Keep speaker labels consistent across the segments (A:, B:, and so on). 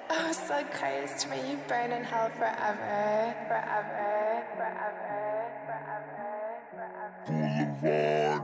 A: Oh, so close to me, you burn in hell forever, forever, forever, forever, forever.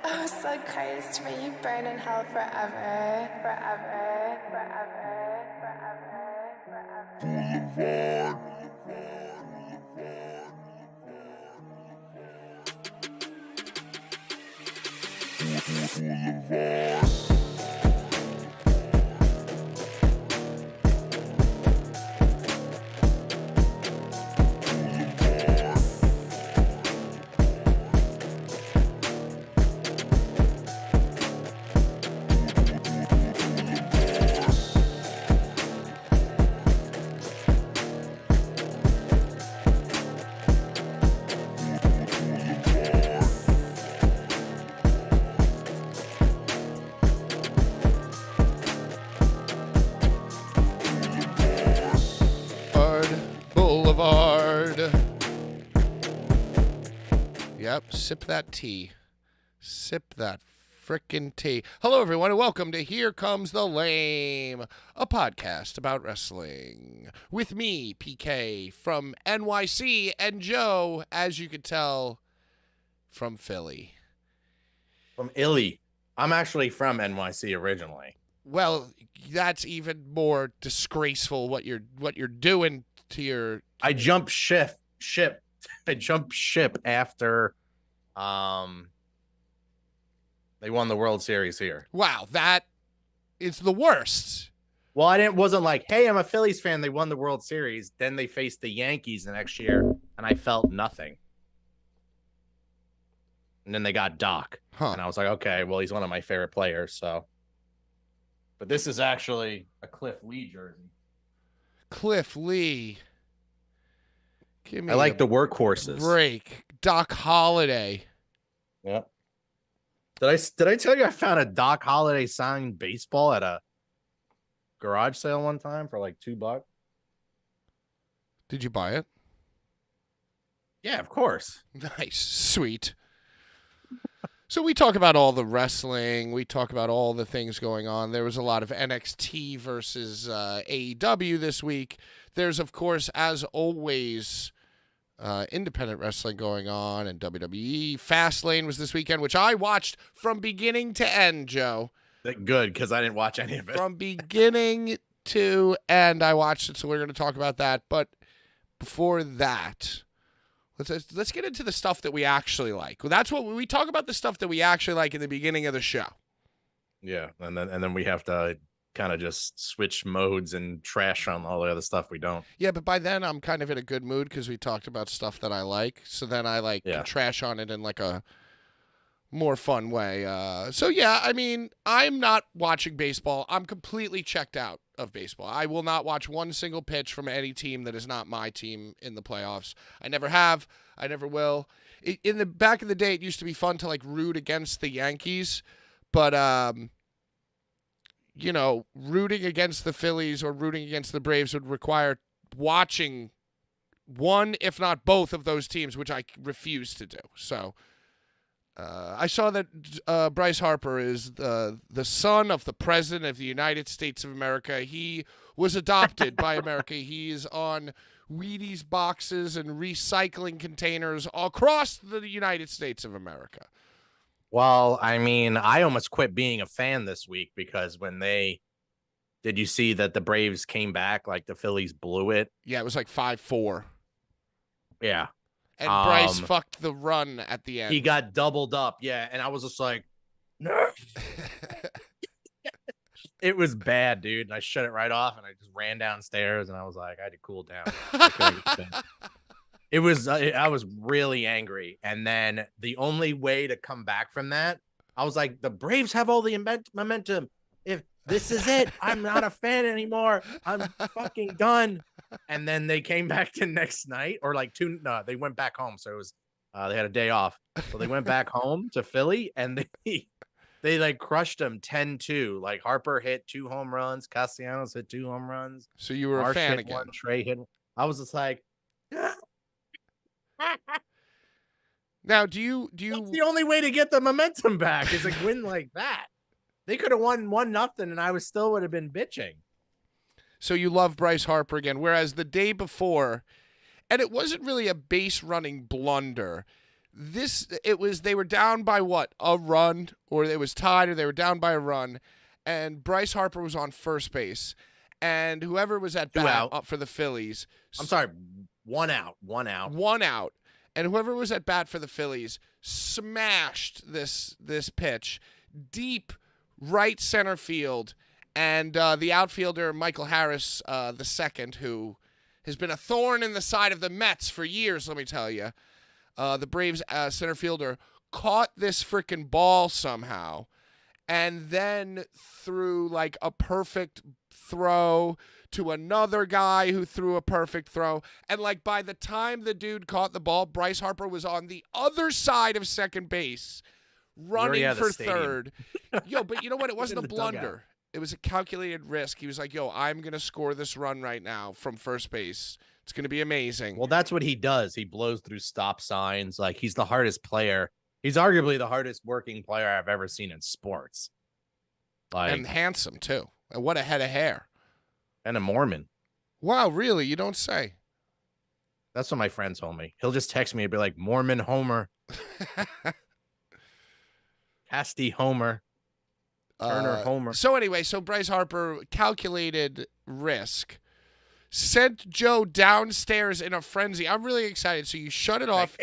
A: Oh, so close to me, you burn in hell forever, forever, forever, forever, forever.
B: Sip that tea. Sip that frickin' tea. Hello, everyone, and welcome to Here Comes the Lame, a podcast about wrestling. With me, PK, from NYC, and Joe, as you could tell, from Philly.
C: From Illy. I'm actually from NYC originally.
B: Well, that's even more disgraceful what you're doing to your...
C: I jumped ship. I jumped ship after they won the World Series here.
B: Wow, that is the worst.
C: Well, wasn't like, hey, I'm a Phillies fan. They won the World Series. Then they faced the Yankees the next year, and I felt nothing. And then they got Doc. And I was like, okay, well, he's one of my favorite players, so. But this is actually a Cliff Lee jersey.
B: Cliff Lee. Give me
C: I like the workhorses.
B: Break. Doc Holliday.
C: Yep. Did I tell you I found a Doc Holliday signed baseball at a garage sale one time for like $2?
B: Did you buy it?
C: Yeah, of course.
B: Nice. Sweet. So we talk about all the wrestling. We talk about all the things going on. There was a lot of NXT versus AEW this week. There's, of course, as always, independent wrestling going on, and WWE. Fastlane was this weekend, which I watched from beginning to end, Joe.
C: Good, because I didn't watch any of it.
B: From beginning to end, I watched it, so we're going to talk about that. But before that... Let's get into the stuff that we actually like. Well, that's what we talk about, the stuff that we actually like in the beginning of the show.
C: Yeah, and then we have to kind of just switch modes and trash on all the other stuff we don't.
B: Yeah, but by then I'm kind of in a good mood because we talked about stuff that I like. So then I can trash on it in like a more fun way. So yeah, I mean, I'm not watching baseball. I'm completely checked out of baseball. I will not watch one single pitch from any team that is not my team in the playoffs. I never have. I never will. In the back in the day, it used to be fun to like root against the Yankees, but rooting against the Phillies or rooting against the Braves would require watching one, if not both, of those teams, which I refuse to do. So. I saw that Bryce Harper is the son of the President of the United States of America. He was adopted by America. He is on Wheaties boxes and recycling containers across the United States of America.
C: Well, I mean, I almost quit being a fan this week because did you see that the Braves came back, like the Phillies blew it?
B: Yeah, it was like 5-4.
C: Yeah.
B: And Bryce fucked the run at the end.
C: He got doubled up, yeah. And I was just like, no. It was bad, dude. And I shut it right off, and I just ran downstairs, and I was like, I had to cool down. I was really angry. And then the only way to come back from that, I was like, the Braves have all the momentum. If this is it, I'm not a fan anymore. I'm fucking done. And then they came back the next night, or they went back home. So it was, they had a day off. So they went back home to Philly, and they like crushed them 10-2. Like Harper hit 2 home runs. Castellanos hit 2 home runs.
B: So you were
C: Marsh
B: a fan
C: hit
B: again.
C: One, Trey hit. I was just like,
B: now, do you?
C: That's the only way to get the momentum back is a win like that. They could have won 1-0, and I would have been bitching.
B: So you love Bryce Harper again, whereas the day before, and it wasn't really a base running blunder. They were down by what? A run, or it was tied, or they were down by a run, and Bryce Harper was on first base, and whoever was at bat up for the Phillies.
C: I'm sorry, one out.
B: And whoever was at bat for the Phillies smashed this pitch deep right center field. And the outfielder, Michael Harris, the second, who has been a thorn in the side of the Mets for years, let me tell you. The Braves center fielder caught this freaking ball somehow and then threw like a perfect throw to another guy who threw a perfect throw. And like by the time the dude caught the ball, Bryce Harper was on the other side of second base running for third. Yo, but you know what? It wasn't a blunder. It was a calculated risk. He was like, yo, I'm going to score this run right now from first base. It's going to be amazing.
C: Well, that's what he does. He blows through stop signs. Like, he's the hardest player. He's arguably the hardest working player I've ever seen in sports. Like,
B: and handsome, too. And what a head of hair.
C: and a Mormon.
B: Wow, really? You don't say.
C: That's what my friend told me. He'll just text me and be like, Mormon Homer, Casty Homer, Turner Homer.
B: So anyway, Bryce Harper, calculated risk, sent Joe downstairs in a frenzy. I'm really excited. So you shut it off.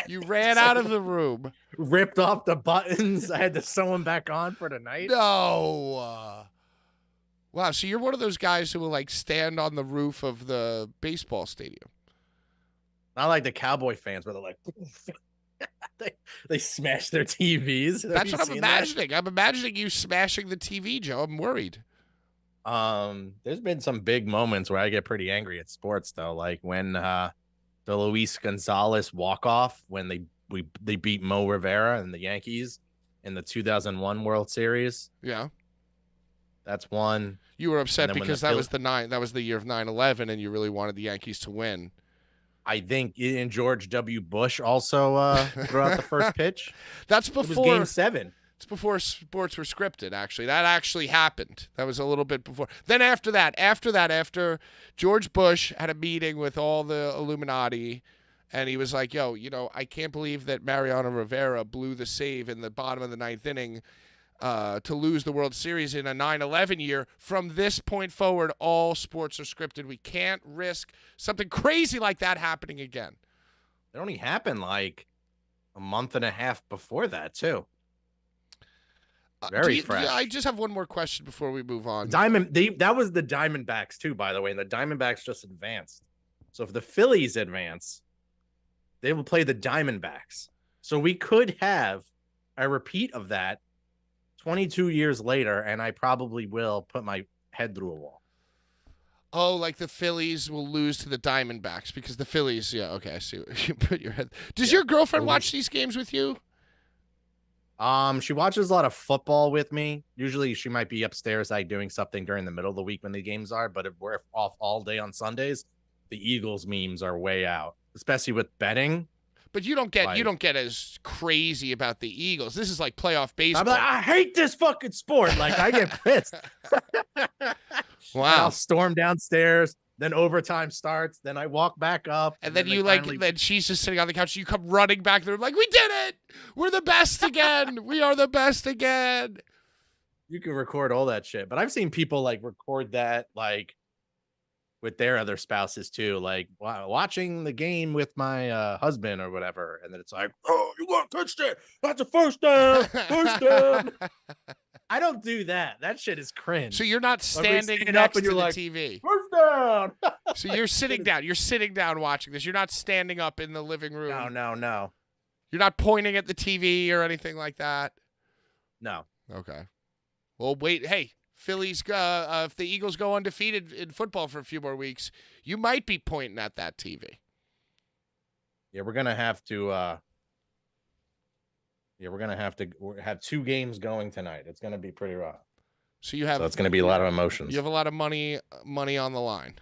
B: You ran out of the room.
C: Ripped off the buttons. I had to sew them back on for the night.
B: No. Wow. So you're one of those guys who will like stand on the roof of the baseball stadium.
C: Not like the Cowboy fans where they're like, they smash their TVs.
B: That's what I'm imagining. I'm imagining you smashing the TV, Joe. I'm worried.
C: There's been some big moments where I get pretty angry at sports, though. Like when the Luis Gonzalez walk-off, when they beat Mo Rivera and the Yankees in the 2001 World Series.
B: Yeah.
C: That's one.
B: You were upset because that was
C: the
B: was the year of 9/11 and you really wanted the Yankees to win.
C: I think in George W. Bush also threw out the first pitch.
B: That's
C: It was
B: before
C: Game 7.
B: It's before sports were scripted, actually. That actually happened. That was a little bit before. Then after George Bush had a meeting with all the Illuminati, and he was like, yo, I can't believe that Mariano Rivera blew the save in the bottom of the ninth inning to lose the World Series in a 9/11 year. From this point forward, all sports are scripted. We can't risk something crazy like that happening again.
C: It only happened like a month and a half before that, too. Very fresh.
B: I just have one more question before we move on.
C: That was the Diamondbacks, too, by the way. And the Diamondbacks just advanced. So if the Phillies advance, they will play the Diamondbacks. So we could have a repeat of that 22 years later, and I probably will put my head through a wall.
B: Oh, like the Phillies will lose to the Diamondbacks because the Phillies, yeah, okay, I see what you put your head. Does your girlfriend watch these games with you?
C: She watches a lot of football with me. Usually she might be upstairs like doing something during the middle of the week when the games are, but if we're off all day on Sundays, the Eagles memes are way out, especially with betting.
B: But you don't get as crazy about the Eagles. This is like playoff baseball.
C: I'm like, I hate this fucking sport. Like, I get pissed.
B: Wow.
C: I'll storm downstairs. Then overtime starts. Then I walk back up.
B: And then then she's just sitting on the couch. You come running back there like, we did it. We're the best again. We are the best again.
C: You can record all that shit. But I've seen people like record that like with their other spouses too. Like watching the game with my husband or whatever. And then it's like, oh, you got touched it. That's a first down. First down. I don't do that. That shit is cringe.
B: So you're not standing
C: up
B: next
C: and
B: to
C: you're
B: the
C: like,
B: TV.
C: First down.
B: So you're sitting down. You're sitting down watching this. You're not standing up in the living room.
C: No.
B: You're not pointing at the TV or anything like that.
C: No.
B: Okay. Well, wait. Hey, Phillies. If the Eagles go undefeated in football for a few more weeks, you might be pointing at that TV.
C: Yeah, we're gonna have to. We're gonna have to have 2 games going tonight. It's gonna be pretty rough.
B: So it's
C: gonna be a lot of emotions.
B: You have a lot of money on the line.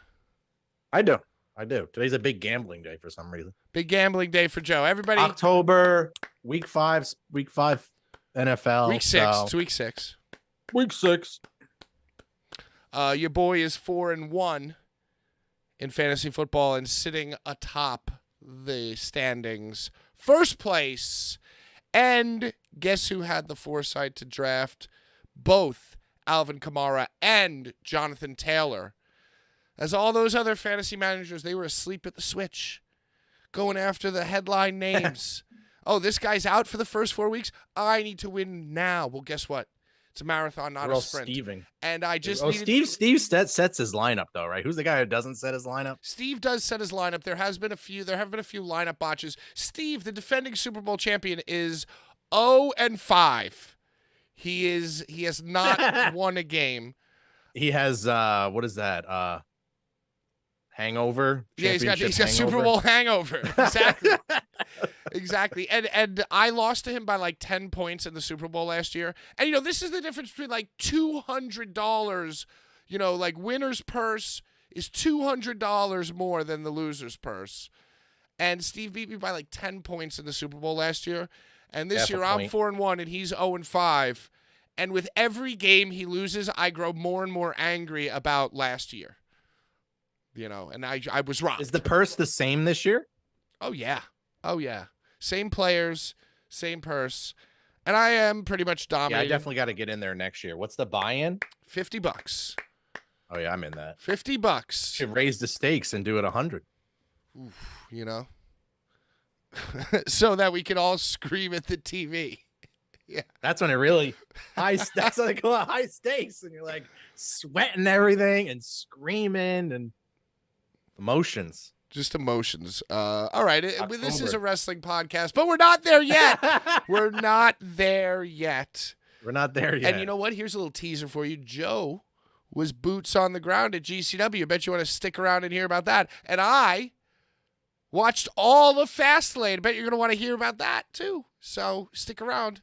C: I do. Today's a big gambling day for some reason.
B: Big gambling day for Joe. Everybody.
C: October, week 5 NFL.
B: Week 6. It's week 6.
C: Week 6.
B: Your boy is 4-1 in fantasy football and sitting atop the standings, first place. And guess who had the foresight to draft both Alvin Kamara and Jonathan Taylor? As all those other fantasy managers, they were asleep at the switch, going after the headline names. Oh, this guy's out for the first 4 weeks. I need to win now. Well, guess what? It's a marathon, not a sprint.
C: Steving.
B: And I just
C: Steve sets his lineup though, right? Who's the guy who doesn't set his lineup?
B: Steve does set his lineup. There have been a few lineup botches. Steve, the defending Super Bowl champion, is 0-5. He has not won a game.
C: He has what is that? hangover.
B: Yeah, he's got
C: championship
B: Super
C: hangover.
B: Bowl hangover. Exactly. Exactly. And I lost to him by like 10 points in the Super Bowl last year. And, this is the difference between like $200, like winner's purse is $200 more than the loser's purse. And Steve beat me by like 10 points in the Super Bowl last year. And this year I'm 4-1 and he's 0-5. And with every game he loses, I grow more and more angry about last year. And I was rocked.
C: Is the purse the same this year?
B: Oh, yeah. Oh, yeah. Same players, same purse. And I am pretty much dominating.
C: Yeah, I definitely got to get in there next year. What's the buy-in?
B: $50.
C: Oh, yeah, I'm in that.
B: $50.
C: Should raise the stakes and do it 100.
B: Oof, so that we can all scream at the TV. Yeah.
C: That's when it really that's what they call it, high stakes. And you're like sweating everything and screaming and emotions.
B: Just emotions. All right. This is a wrestling podcast, but we're not there yet. We're not there yet.
C: We're not there yet.
B: And you know what? Here's a little teaser for you. Joe was boots on the ground at GCW. I bet you want to stick around and hear about that. And I watched all of Fastlane. I bet you're going to want to hear about that too. So stick around.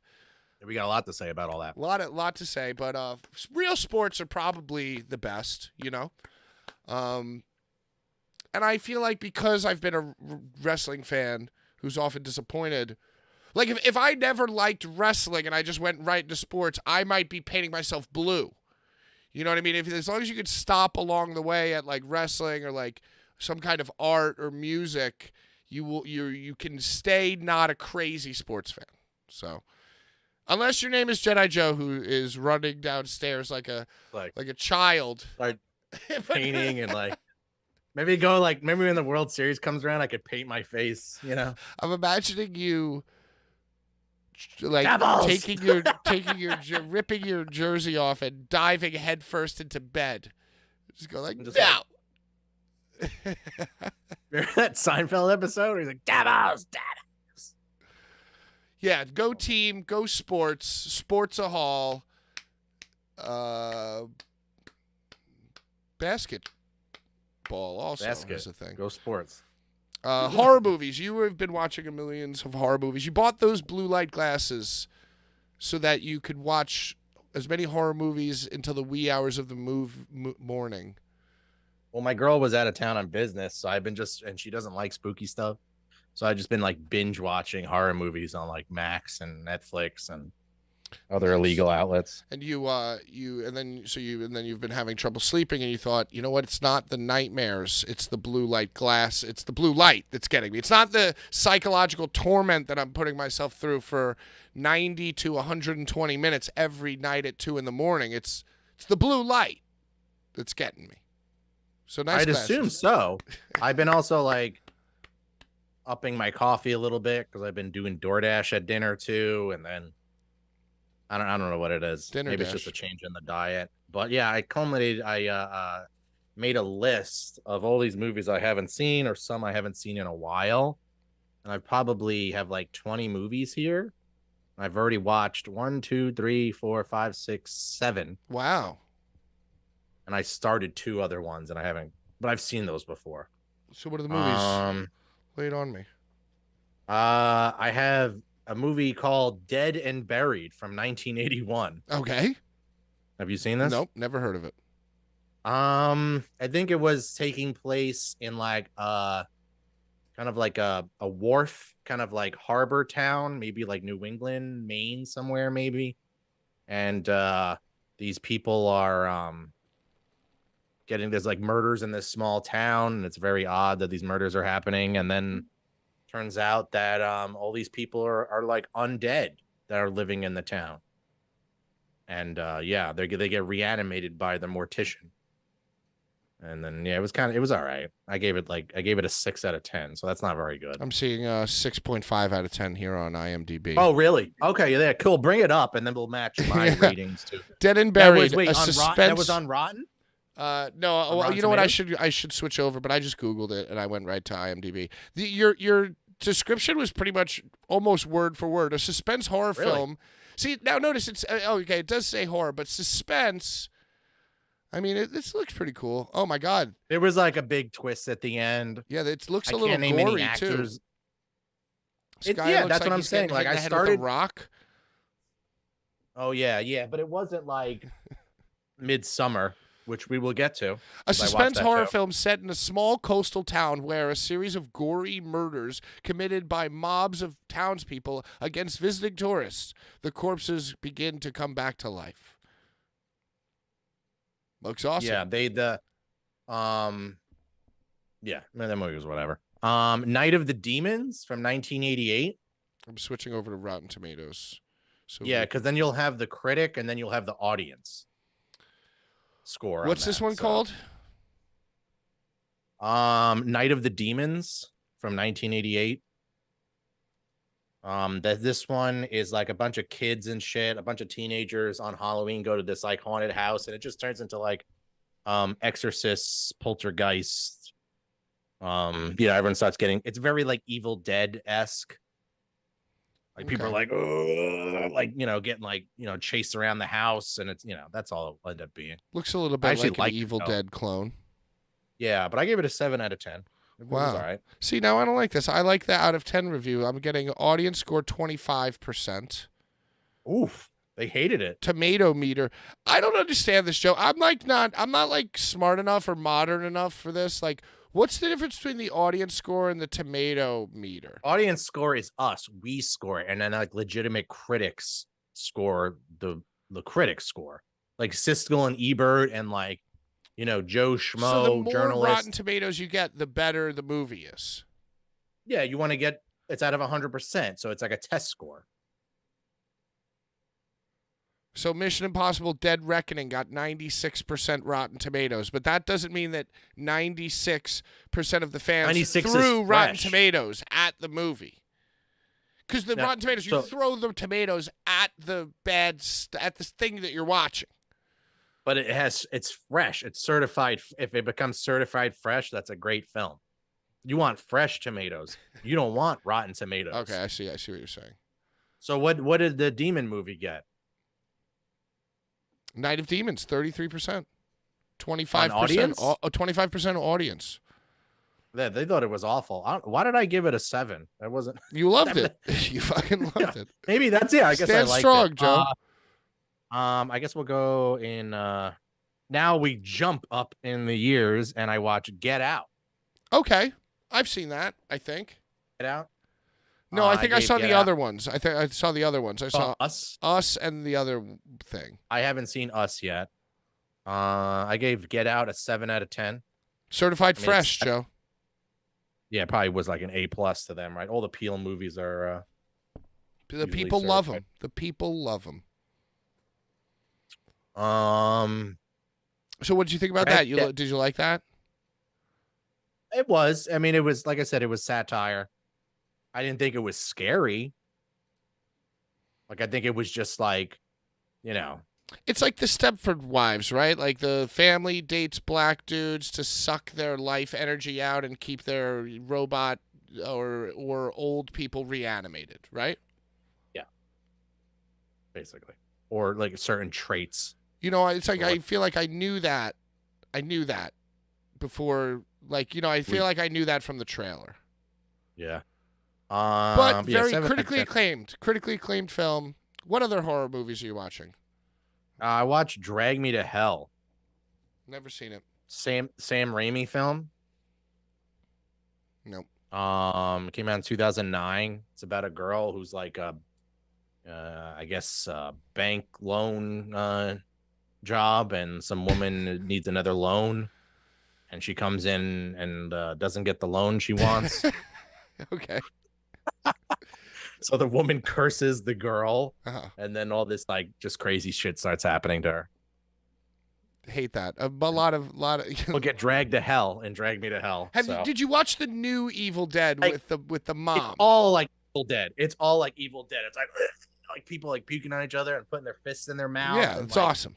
C: We got a lot to say about all that.
B: Lot to say, but real sports are probably the best, And I feel like because I've been a wrestling fan who's often disappointed, like if I never liked wrestling and I just went right into sports, I might be painting myself blue. You know what I mean? As long as you could stop along the way at like wrestling or like some kind of art or music, you can stay not a crazy sports fan. So unless your name is Jedi Joe, who is running downstairs like a child,
C: like painting and like maybe when the World Series comes around, I could paint my face.
B: I'm imagining you like
C: Devils!
B: ripping your jersey off and diving headfirst into bed. Just go like,
C: Just
B: no.
C: Remember that Seinfeld episode where he's like, Devils, Devils.
B: Yeah, go team, go sports, sports-a-hall, basketball also is a thing.
C: Go sports.
B: Horror movies. You have been watching millions of horror movies. You bought those blue light glasses so that you could watch as many horror movies until the wee hours of the morning.
C: Well, my girl was out of town on business, so I've been and she doesn't like spooky stuff. So I've just been like binge watching horror movies on like Max and Netflix and other illegal outlets.
B: And you've been having trouble sleeping, and you thought, you know what? It's not the nightmares. It's the blue light glass. It's the blue light that's getting me. It's not the psychological torment that I'm putting myself through for 90 to 120 minutes every night at 2 a.m. It's the blue light that's getting me. So nice.
C: I'd
B: glasses.
C: assume so. I've been also like upping my coffee a little bit because I've been doing DoorDash at dinner too, and then I don't know what it is. Maybe it's just a change in the diet. But yeah, I made a list of all these movies I haven't seen or some I haven't seen in a while. And I probably have like 20 movies here. I've already watched 1, 2, 3, 4, 5, 6, 7.
B: Wow.
C: And I started 2 other ones and I haven't, but I've seen those before.
B: So what are the movies? Lay it on me.
C: I have a movie called Dead and Buried from 1981.
B: Okay.
C: Have you seen this?
B: Nope, never heard of it.
C: I think it was taking place in like kind of like a wharf, kind of like harbor town, maybe like New England, Maine, somewhere maybe. And these people are there's like murders in this small town, and it's very odd that these murders are happening. And then turns out that all these people are like undead that are living in the town. And they get reanimated by the mortician. And then it was all right. I gave it a 6 out of 10, so that's not very good.
B: I'm seeing 6.5 out of 10 here on IMDb.
C: Oh, really? Okay, yeah, cool. Bring it up, and then we'll match my ratings too.
B: Dead and Buried.
C: That was on Rotten?
B: No. Well, you know what? I should switch over, but I just Googled it and I went right to IMDb. Your description was pretty much almost word for word a suspense horror film. See, now notice it's okay. It does say horror, but suspense. I mean, this looks pretty cool. Oh my god.
C: There was like a big twist at the end.
B: Yeah, it looks
C: I
B: a little
C: can't name any
B: gory too.
C: actors.
B: This guy
C: Yeah,
B: looks
C: that's
B: like
C: what I'm
B: he's getting
C: saying. Like
B: hit in
C: I
B: the head with
C: started.
B: a rock.
C: Oh yeah, but it wasn't like Midsummer, which we will get to.
B: A
C: 'cause I watched
B: suspense
C: that
B: horror
C: show.
B: film set in a small coastal town where a series of gory murders committed by mobs of townspeople against visiting tourists. The corpses begin to come back to life. Looks awesome.
C: Yeah, that movie was whatever. Night of the Demons from 1988.
B: I'm switching over to Rotten Tomatoes. So
C: Yeah, because then you'll have the critic and then you'll have the audience score. on
B: what's this
C: that,
B: one
C: so.
B: called?
C: Night of the Demons from 1988. This one is like a bunch of kids and shit, a bunch of teenagers on Halloween go to this like haunted house, and it just turns into like exorcists, poltergeist. Everyone starts getting, it's very like Evil Dead-esque. Like people are like, oh, like, getting like, chased around the house, and it's, that's all it'll end up being.
B: Looks a little bit
C: actually
B: like an
C: like it,
B: Evil
C: though.
B: Dead clone.
C: Yeah, but I gave it a 7 out of 10. It was
B: Wow.
C: all right.
B: See, now I don't like this. I like the out of 10 review. I'm getting audience score 25%.
C: Oof. They hated it.
B: Tomato meter. I don't understand this, Joe. I'm not like smart enough or modern enough for this. Like, what's the difference between the audience score and the tomato meter?
C: Audience score is us. We score it. And then like legitimate critics score the critics score. Like Siskel and Ebert and like, Joe Schmo,
B: So the more
C: journalist.
B: Rotten Tomatoes you get, the better the movie is.
C: Yeah, you want to get it's out of 100%. So it's like a test score.
B: So Mission Impossible Dead Reckoning got 96% Rotten Tomatoes, but that doesn't mean that 96% of the fans
C: 96 is
B: threw Rotten
C: fresh.
B: Tomatoes at the movie. Because the
C: Now,
B: Rotten Tomatoes, you throw the tomatoes at the at the thing that you're watching.
C: But it's fresh. It's certified. If it becomes certified fresh, that's a great film. You want fresh tomatoes. You don't want Rotten Tomatoes.
B: Okay, I see what you're saying.
C: So what did the Demon movie get?
B: Night of Demons, 33%. 25%.
C: On audience?
B: 25% audience.
C: They thought it was awful. Why did I give it a 7? That wasn't.
B: You loved it. You fucking loved it.
C: Maybe that's it. I guess
B: Stand
C: I liked
B: strong,
C: it.
B: Joe.
C: I guess we'll go in. Now we jump up in the years, and I watch Get Out.
B: Okay. I've seen that, I think.
C: Get Out.
B: No, I think I
C: gave
B: saw
C: Get
B: the
C: Out.
B: other ones. I think I saw the other ones. I saw
C: Us.
B: Us and the other thing.
C: I haven't seen Us yet. I gave Get Out a 7 out of 10.
B: Certified
C: I mean,
B: fresh, Joe.
C: Yeah, it probably was like an A+ to them, right? All the Peele movies are.
B: The
C: usually
B: people love
C: certified.
B: them. The people love them. So what did you think about that? Did you like that?
C: It was. I mean, it was, like I said, it was satire. I didn't think it was scary. Like, I think it was just like,
B: It's like the Stepford Wives, right? Like the family dates black dudes to suck their life energy out and keep their robot or old people reanimated, right?
C: basically, or like certain traits.
B: It's like I feel like I knew that before. Like, I feel like I knew that from the trailer.
C: Yeah.
B: But very
C: 7
B: critically acclaimed film. What other horror movies are you watching?
C: I watched Drag Me to Hell.
B: Never seen it.
C: Sam Raimi film.
B: Nope.
C: It came out in 2009. It's about a girl who's like a, I guess, bank loan job, and some woman needs another loan, and she comes in and doesn't get the loan she wants.
B: Okay.
C: So the woman curses the girl,
B: Uh-huh.
C: and then all this like just crazy shit starts happening to her.
B: Hate that. A lot of.
C: We'll get dragged to hell and Drag Me to Hell.
B: Did you watch the new Evil Dead with the mom?
C: It's all like Evil Dead. It's all like Evil Dead. It's like people like puking on each other and putting their fists in their mouth.
B: Yeah,
C: and,
B: it's
C: like,
B: awesome.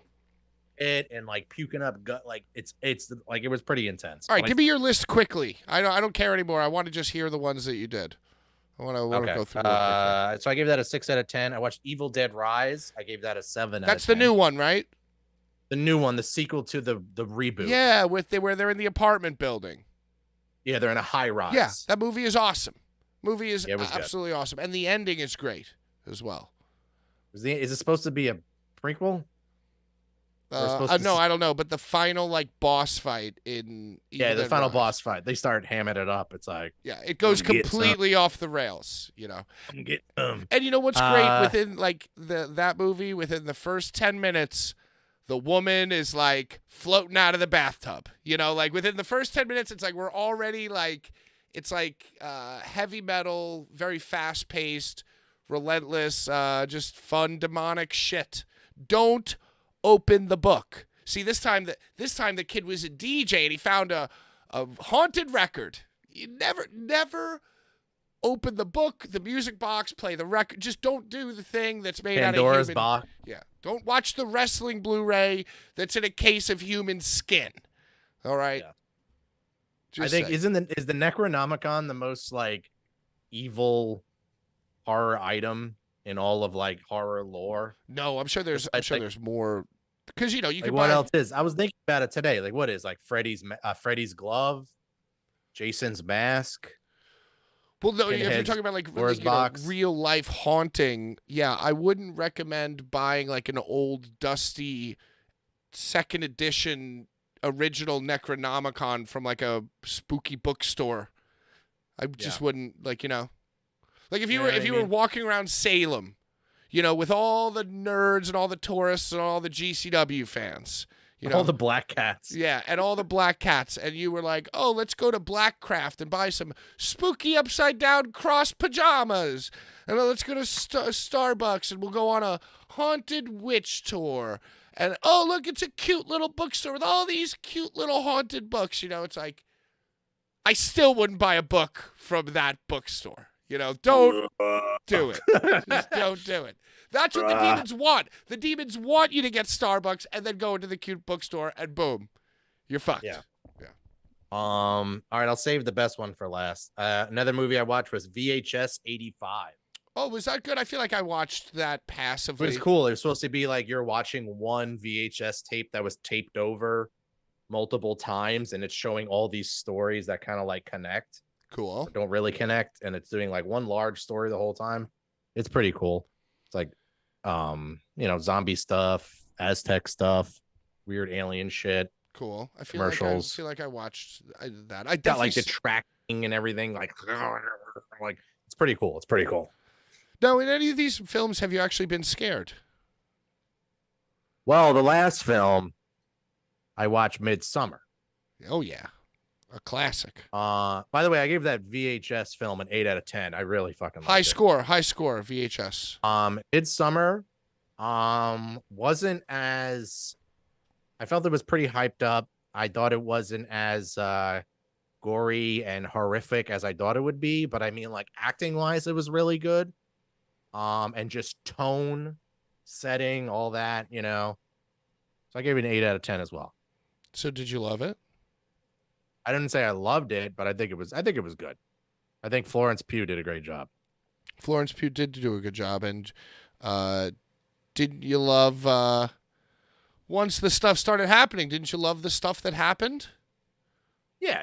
C: And like puking up gut. Like it's like it was pretty intense.
B: All right, give me your list quickly. I don't care anymore. I want to just hear the ones that you did. I want to go through.
C: So I gave that a 6 out of 10. I watched Evil Dead Rise. I gave that a 7.
B: That's
C: out of 10.
B: the new one, right?
C: The new one, the sequel to the reboot.
B: Yeah, where they're in the apartment building.
C: Yeah, they're in a high rise.
B: Yeah, that movie is awesome. Movie is
C: Yeah, it was good.
B: absolutely awesome, and the ending is great as well.
C: Is it supposed to be a prequel?
B: No, I don't know, but the final like boss fight in
C: Yeah,
B: Evil
C: the
B: Dead
C: final
B: Rise,
C: boss fight. They start hamming it up. It's like,
B: yeah, it goes
C: Get
B: completely off the rails,
C: get them.
B: And you know what's great within like that movie? Within the first 10 minutes, the woman is like floating out of the bathtub. Like within the first 10 minutes, it's like we're already like it's like heavy metal, very fast paced, relentless, just fun demonic shit. Don't open the book. See, this time the kid was a DJ and he found a haunted record. You never open the book, the music box, play the record. Just don't do the thing that's made
C: Pandora's
B: out of human.
C: box.
B: Yeah, don't watch the wrestling Blu-ray that's in a case of human skin. All right.
C: Yeah. I think is the Necronomicon the most like evil horror item in all of like horror lore?
B: No, I'm sure there's more. Because you
C: like
B: can
C: what
B: buy.
C: else is? I was thinking about it today. Like what is like Freddy's glove, Jason's mask.
B: Well, no, if you're
C: Pinhead's
B: talking about like
C: box.
B: real life haunting, yeah, I wouldn't recommend buying like an old dusty second edition original Necronomicon from like a spooky bookstore. I just wouldn't like like if you were walking around Salem, with all the nerds and all the tourists and all the GCW fans,
C: all the black cats.
B: Yeah, and all the black cats. And you were like, oh, let's go to Blackcraft and buy some spooky upside-down cross pajamas. And let's go to Starbucks and we'll go on a haunted witch tour. And, oh, look, it's a cute little bookstore with all these cute little haunted books. It's like, I still wouldn't buy a book from that bookstore. Don't do it. Just don't do it. That's what the demons want. The demons want you to get Starbucks and then go into the cute bookstore and boom, you're fucked.
C: Yeah. All right, I'll save the best one for last. Another movie I watched was VHS 85.
B: Oh, was that good? I feel like I watched that
C: It
B: passively.
C: was cool. It was supposed to be like you're watching one VHS tape that was taped over multiple times, and it's showing all these stories that kind of like connect.
B: Cool.
C: Don't really connect, and it's doing like one large story the whole time. It's pretty cool. It's like zombie stuff, Aztec stuff, weird alien shit.
B: Cool. I feel
C: commercials.
B: like I watched that. I
C: got
B: definitely
C: like the tracking and everything, like it's pretty cool. It's pretty cool.
B: Now, in any of these films, have you actually been scared?
C: Well, the last film I watched, Midsummer.
B: Oh yeah, a classic.
C: By the way, I gave that VHS film an 8 out of 10. I really fucking liked it.
B: High score VHS.
C: Midsummer wasn't as, I felt it was pretty hyped up. I thought it wasn't as gory and horrific as I thought it would be, but I mean, like, acting wise, it was really good. And just tone, setting, all that, So I gave it an 8 out of 10 as well.
B: So did you love it?
C: I didn't say I loved it, but I think it was good. I think Florence Pugh did a great job.
B: Florence Pugh did do a good job, and didn't you love once the stuff started happening? Didn't you love the stuff that happened?
C: Yeah.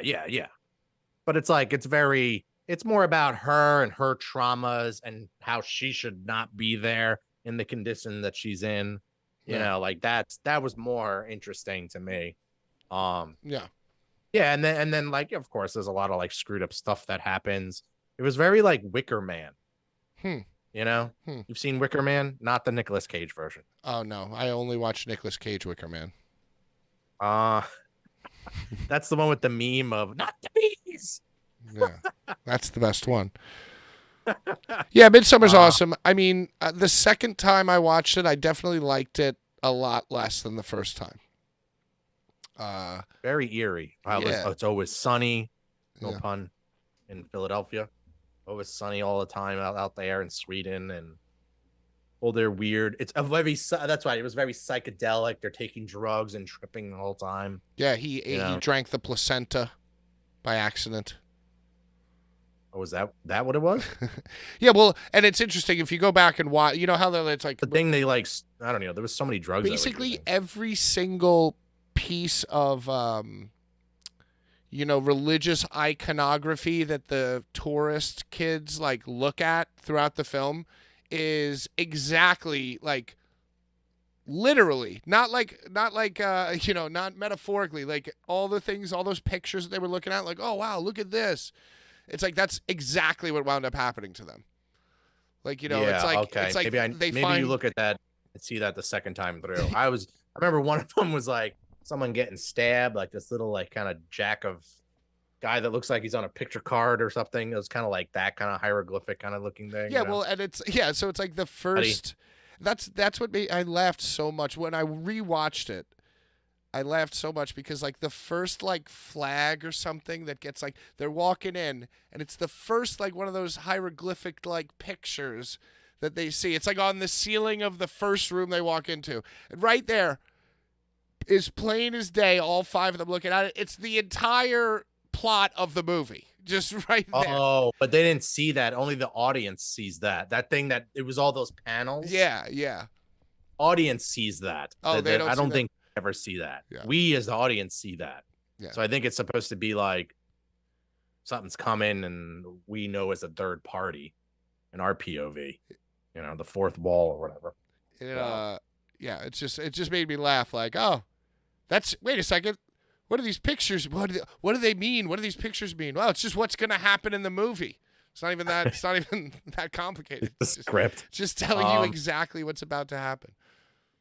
C: But it's like it's more about her and her traumas and how she should not be there in the condition that she's in. Like that was more interesting to me.
B: Yeah.
C: Yeah, and then like, of course, there's a lot of like screwed up stuff that happens. It was very like Wicker Man. You've seen Wicker Man, not the Nicolas Cage version.
B: Oh no, I only watched Nicolas Cage Wicker Man.
C: That's the one with the meme of not the bees.
B: Yeah, that's the best one. Yeah, Midsummer's awesome. I mean, the second time I watched it, I definitely liked it a lot less than the first time.
C: Very eerie. It's always sunny, no pun, in Philadelphia. Always sunny all the time out there in Sweden, and all their weird. It's a very. That's right. It was very psychedelic. They're taking drugs and tripping the whole time.
B: Yeah, he drank the placenta by accident.
C: Oh, was that what it was?
B: Yeah, well, and it's interesting if you go back and watch. You know how it's like
C: The thing they like, I don't know. There was so many drugs.
B: basically every single piece of religious iconography that the tourist kids like look at throughout the film is exactly like literally, not not metaphorically, like all the things, all those pictures that they were looking at, like, oh wow, look at this. It's like that's exactly what wound up happening to them. Like, it's like
C: okay.
B: it's like
C: maybe you look at that and see that the second time through. I remember one of them was like someone getting stabbed, like this little like kind of jack of guy that looks like he's on a picture card or something. It was kind of like that kind of hieroglyphic kind of looking thing.
B: Yeah, well, and so it's like the first. That's what made I laughed so much when I rewatched it. I laughed so much because like the first like flag or something that gets like they're walking in and it's the first like one of those hieroglyphic like pictures that they see. It's like on the ceiling of the first room they walk into. And right there is plain as day, all five of them looking at it. It's the entire plot of the movie. Just right there.
C: Oh, but they didn't see that. Only the audience sees that. That thing that it was all those panels.
B: Yeah.
C: Audience sees that.
B: Oh, they don't.
C: I don't think ever see that.
B: Yeah.
C: We as the audience see that.
B: Yeah.
C: So I think it's supposed to be like something's coming and we know as a third party in our POV, the fourth wall or whatever.
B: Yeah, it just made me laugh like, oh, wait a second. What are these pictures? What do they mean? What do these pictures mean? Well, it's just what's going to happen in the movie. It's not even that complicated.
C: The script.
B: Just telling you exactly what's about to happen.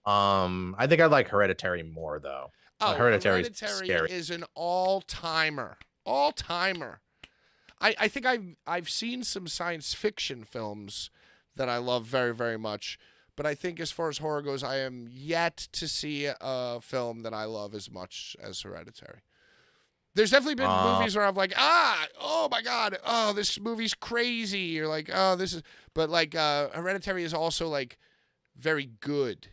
C: I think I like Hereditary more though.
B: Oh,
C: Hereditary
B: is an all-timer. All-timer. I think I've seen some science fiction films that I love very, very much, but I think as far as horror goes, I am yet to see a film that I love as much as Hereditary. There's definitely been movies where I'm like, oh my God, oh, this movie's crazy, or like, oh, this is, but like Hereditary is also like very good.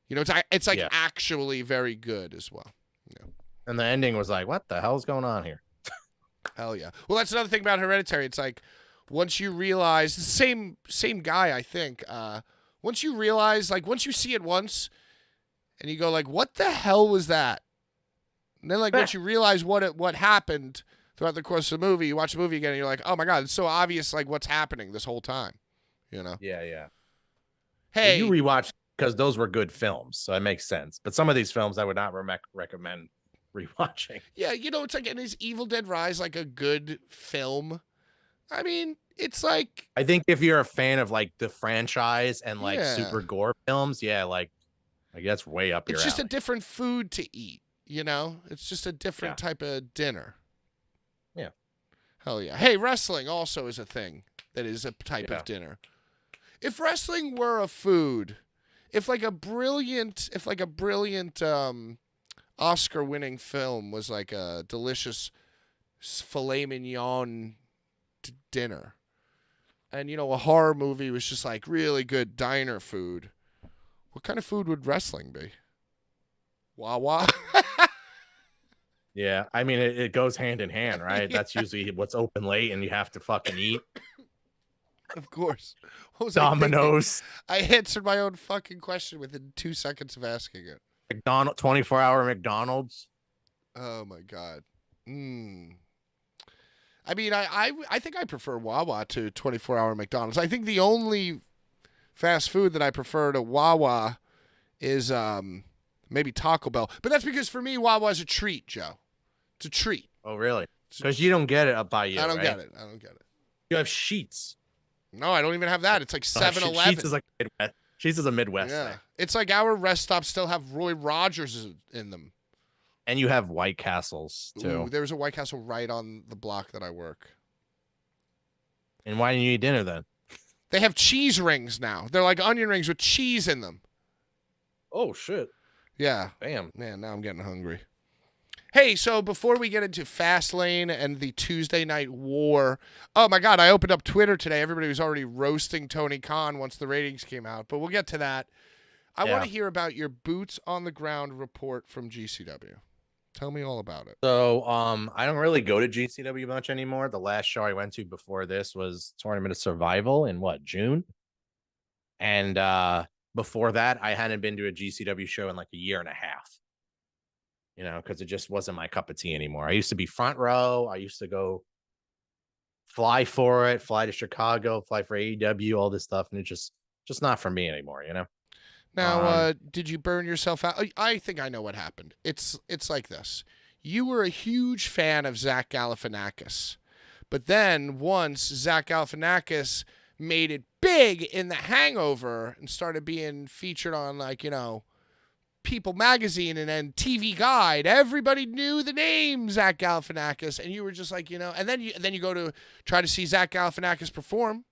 B: It's like actually very good as well. Yeah.
C: And the ending was like, what the hell's going on here?
B: Hell yeah. Well, that's another thing about Hereditary. It's like once you realize, the same guy, I think. Once you realize, like once you see it once, and you go like, what the hell was that? And then like once you realize what happened throughout the course of the movie, you watch the movie again, and you're like, oh my God, it's so obvious like what's happening this whole time.
C: Yeah.
B: Hey,
C: well, you rewatch because those were good films, so it makes sense. But some of these films I would not recommend rewatching.
B: Yeah, it's like, and is Evil Dead Rise like a good film? I mean, it's like,
C: I think if you're a fan of like the franchise and like super gore films, like that's way up your alley.
B: It's just a different food to eat, It's just a different type of dinner.
C: Yeah.
B: Hell yeah. Hey, wrestling also is a thing that is a type of dinner. If wrestling were a food, if like a brilliant Oscar-winning film was like a delicious filet mignon dinner, and a horror movie was just like really good diner food, what kind of food would wrestling be? Wawa.
C: Yeah, I mean it goes hand in hand, right? That's usually what's open late and you have to fucking eat.
B: Of course. What was
C: Domino's.
B: I answered my own fucking question within 2 seconds of asking it.
C: 24-hour McDonald's.
B: Oh my God. I mean, I think I prefer Wawa to 24-hour McDonald's. I think the only fast food that I prefer to Wawa is maybe Taco Bell. But that's because for me, Wawa is a treat, Joe. It's a treat.
C: Oh, really? Because you don't get it up by you.
B: I don't
C: right?
B: get it.
C: You have Sheets.
B: No, I don't even have that. It's like 7-Eleven.
C: Sheets is like Midwest. Sheets is a Midwest thing.
B: It's like our rest stops still have Roy Rogers in them.
C: And you have White Castles too.
B: Ooh, there's a White Castle right on the block that I work.
C: And why didn't you eat dinner then?
B: They have cheese rings now. They're like onion rings with cheese in them.
C: Oh shit.
B: Yeah.
C: Damn.
B: Man, now I'm getting hungry. Hey, so before we get into Fastlane and the Tuesday Night War, oh my God, I opened up Twitter today. Everybody was already roasting Tony Khan once the ratings came out, but we'll get to that. I want to hear about your boots on the ground report from GCW. Tell me all about it.
C: So, I don't really go to GCW much anymore. The last show I went to before this was Tournament of Survival in what, June? And before that, I hadn't been to a GCW show in like a year and a half. You know, because it just wasn't my cup of tea anymore. I used to be front row. I used to go fly for it, fly to Chicago, fly for AEW, all this stuff, and it's just not for me anymore. You know.
B: Now,
C: Um,
B: did you burn yourself out? I think I know what happened. It's like this. You were a huge fan of Zach Galifianakis, but then once Zach Galifianakis made it big in The Hangover and started being featured on, like, you know, People Magazine and then TV Guide, everybody knew the name Zach Galifianakis, and you were just like, you know, and then you go to try to see Zach Galifianakis perform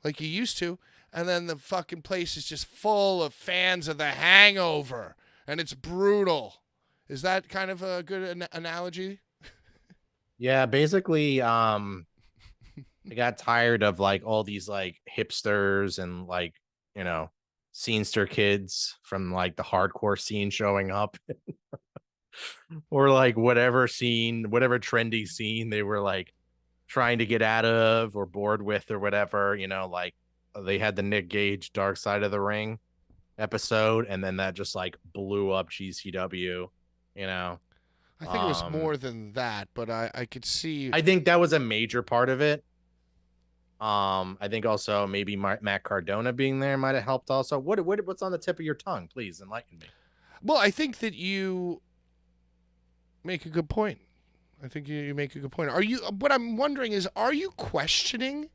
B: like you used to, and then the fucking place is just full of fans of The Hangover, and it's brutal. Is that kind of a good analogy?
C: yeah, basically, I got tired of like all these like hipsters and like, you know, scenester kids from like the hardcore scene showing up or like whatever scene, whatever trendy scene they were like trying to get out of or bored with or whatever, you know, like they had the Nick Gage Dark Side of the Ring episode and then that just like blew up GCW, you know.
B: I think it was more than that, but I could see.
C: I think that was a major part of it. I think also maybe Matt Cardona being there might have helped. Also, what's on the tip of your tongue? Please enlighten me.
B: Well, I think that you make a good point. I think you make a good point. Are you? What I'm wondering is, are you questioning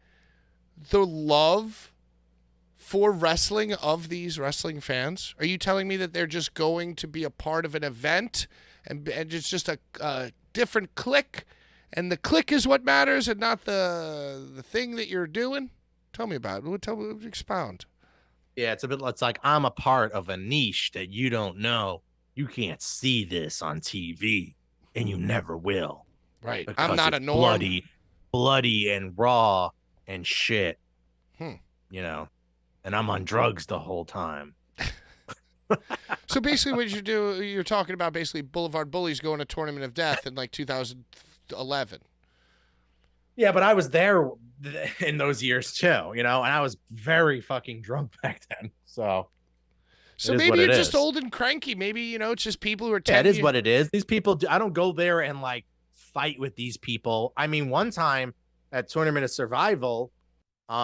B: the love for wrestling of these wrestling fans? Are you telling me that they're just going to be a part of an event and it's just a different clique? And the click is what matters, and not the thing that you're doing. Tell me about it. Tell me, expound.
C: Yeah, it's a bit. It's like I'm a part of a niche that you don't know. You can't see this on TV, and you never will.
B: Right.
C: Because
B: I'm not a
C: it's
B: norm.
C: bloody and raw and shit.
B: Hmm.
C: You know, and I'm on drugs the whole time.
B: So basically, what you're talking about basically Boulevard Bullies going to Tournament of Death in like 2011.
C: Yeah, but I was there in those years too, you know, and I was very fucking drunk back then. So
B: Maybe you're just old and cranky. Maybe, you know, it's just people who are 10
C: Yeah, it is what it is. These people, I don't go there and like fight with these people. I mean, one time at Tournament of Survival, you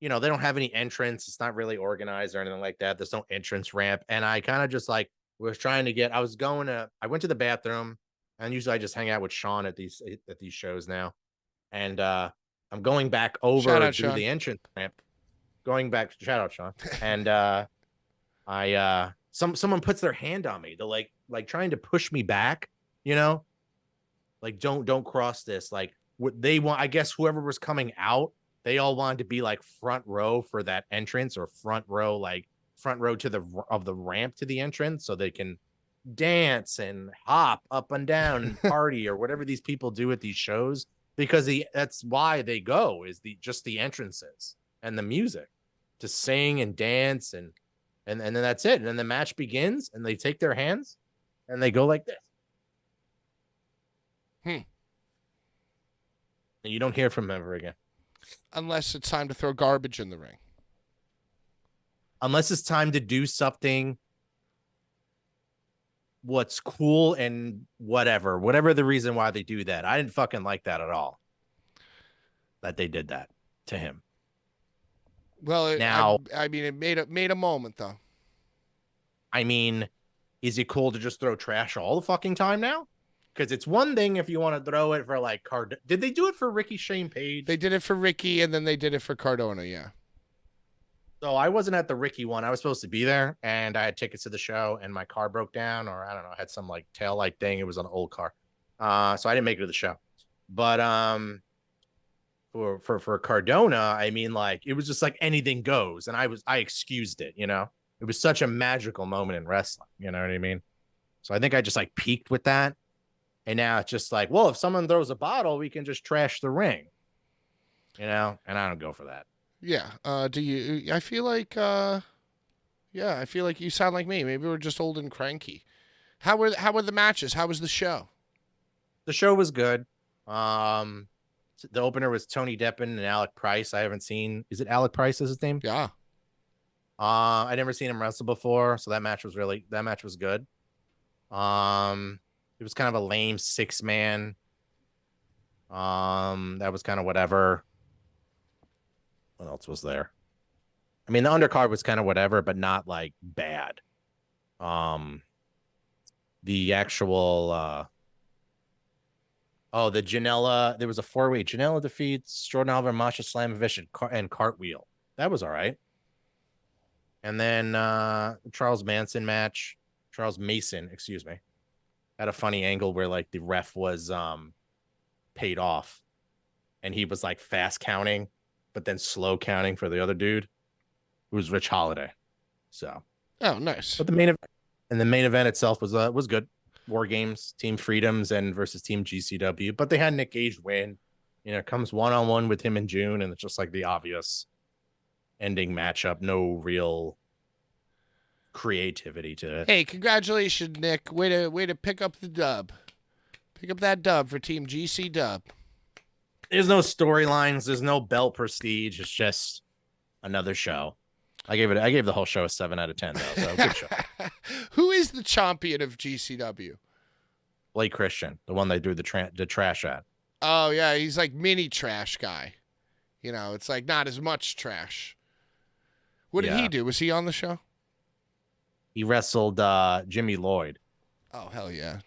C: know, they don't have any entrance. It's not really organized or anything like that. There's no entrance ramp. And I kind of just like was trying to get, I went to the bathroom and usually I just hang out with Sean at these shows now. And I'm going back over to
B: Sean.
C: the entrance ramp, shout out Sean. And someone puts their hand on me. They're like trying to push me back, you know, like don't cross this. Like what they want, I guess whoever was coming out, they all wanted to be like front row for that entrance or front row to the ramp to the entrance so they can dance and hop up and down and party or whatever these people do at these shows, because that's why they go, is the entrances and the music to sing and dance and then that's it. And then the match begins and they take their hands and they go like this. And you don't hear from them ever again.
B: Unless it's time to throw garbage in the ring.
C: Unless it's time to do something what's cool and whatever the reason why they do that. I didn't fucking like that at all. That they did that to him.
B: Well,
C: now,
B: I mean, it made a moment though.
C: I mean, is it cool to just throw trash all the fucking time now? Because it's one thing if you want to throw it for like Did they do it for Ricky Shane Page?
B: They did it for Ricky, and then they did it for Cardona. Yeah.
C: So I wasn't at the Ricky one. I was supposed to be there, and I had tickets to the show, and my car broke down, or I don't know, had some like tail light thing. It was an old car, so I didn't make it to the show. But for Cardona, I mean, like it was just like anything goes, and I excused it. You know, it was such a magical moment in wrestling. You know what I mean? So I think I just like peaked with that. And now it's just like, well, if someone throws a bottle, we can just trash the ring, you know? And I don't go for that.
B: Yeah. Do you, I feel like you sound like me. Maybe we're just old and cranky. How were the matches? How was the show?
C: The show was good. The opener was Tony Deppen and Alec Price. I haven't seen. Is it Alec Price? Is his name?
B: Yeah.
C: I never seen him wrestle before, so that match was good. It was kind of a lame 6-man. That was kind of whatever. What else was there? I mean, the undercard was kind of whatever, but not like bad. The actual the Janela, there was a 4-way. Janela defeats Jordan Oliver, Masha Slamovich, and Cartwheel. That was all right. And then the Charles Mason, excuse me, had a funny angle where like the ref was paid off and he was like fast counting, but then slow counting for the other dude who was Rich Holiday. So,
B: oh, nice.
C: But the main event itself was good. War Games, Team Freedoms, and versus Team GCW, but they had Nick Gage win. You know, it comes 1-on-1 with him in June, and it's just like the obvious ending matchup. No real creativity to it.
B: Hey, congratulations, Nick. Way to pick up the dub. Pick up that dub for Team GC Dub.
C: There's no storylines. There's no belt prestige. It's just another show. I gave the whole show a 7 out of 10 though. So good show.
B: Who is the champion of GCW?
C: Blake Christian, the one they do the trash at.
B: Oh yeah, he's like mini trash guy. You know, it's like not as much trash. What did he do? Was he on the show?
C: He wrestled Jimmy Lloyd.
B: Oh hell yeah.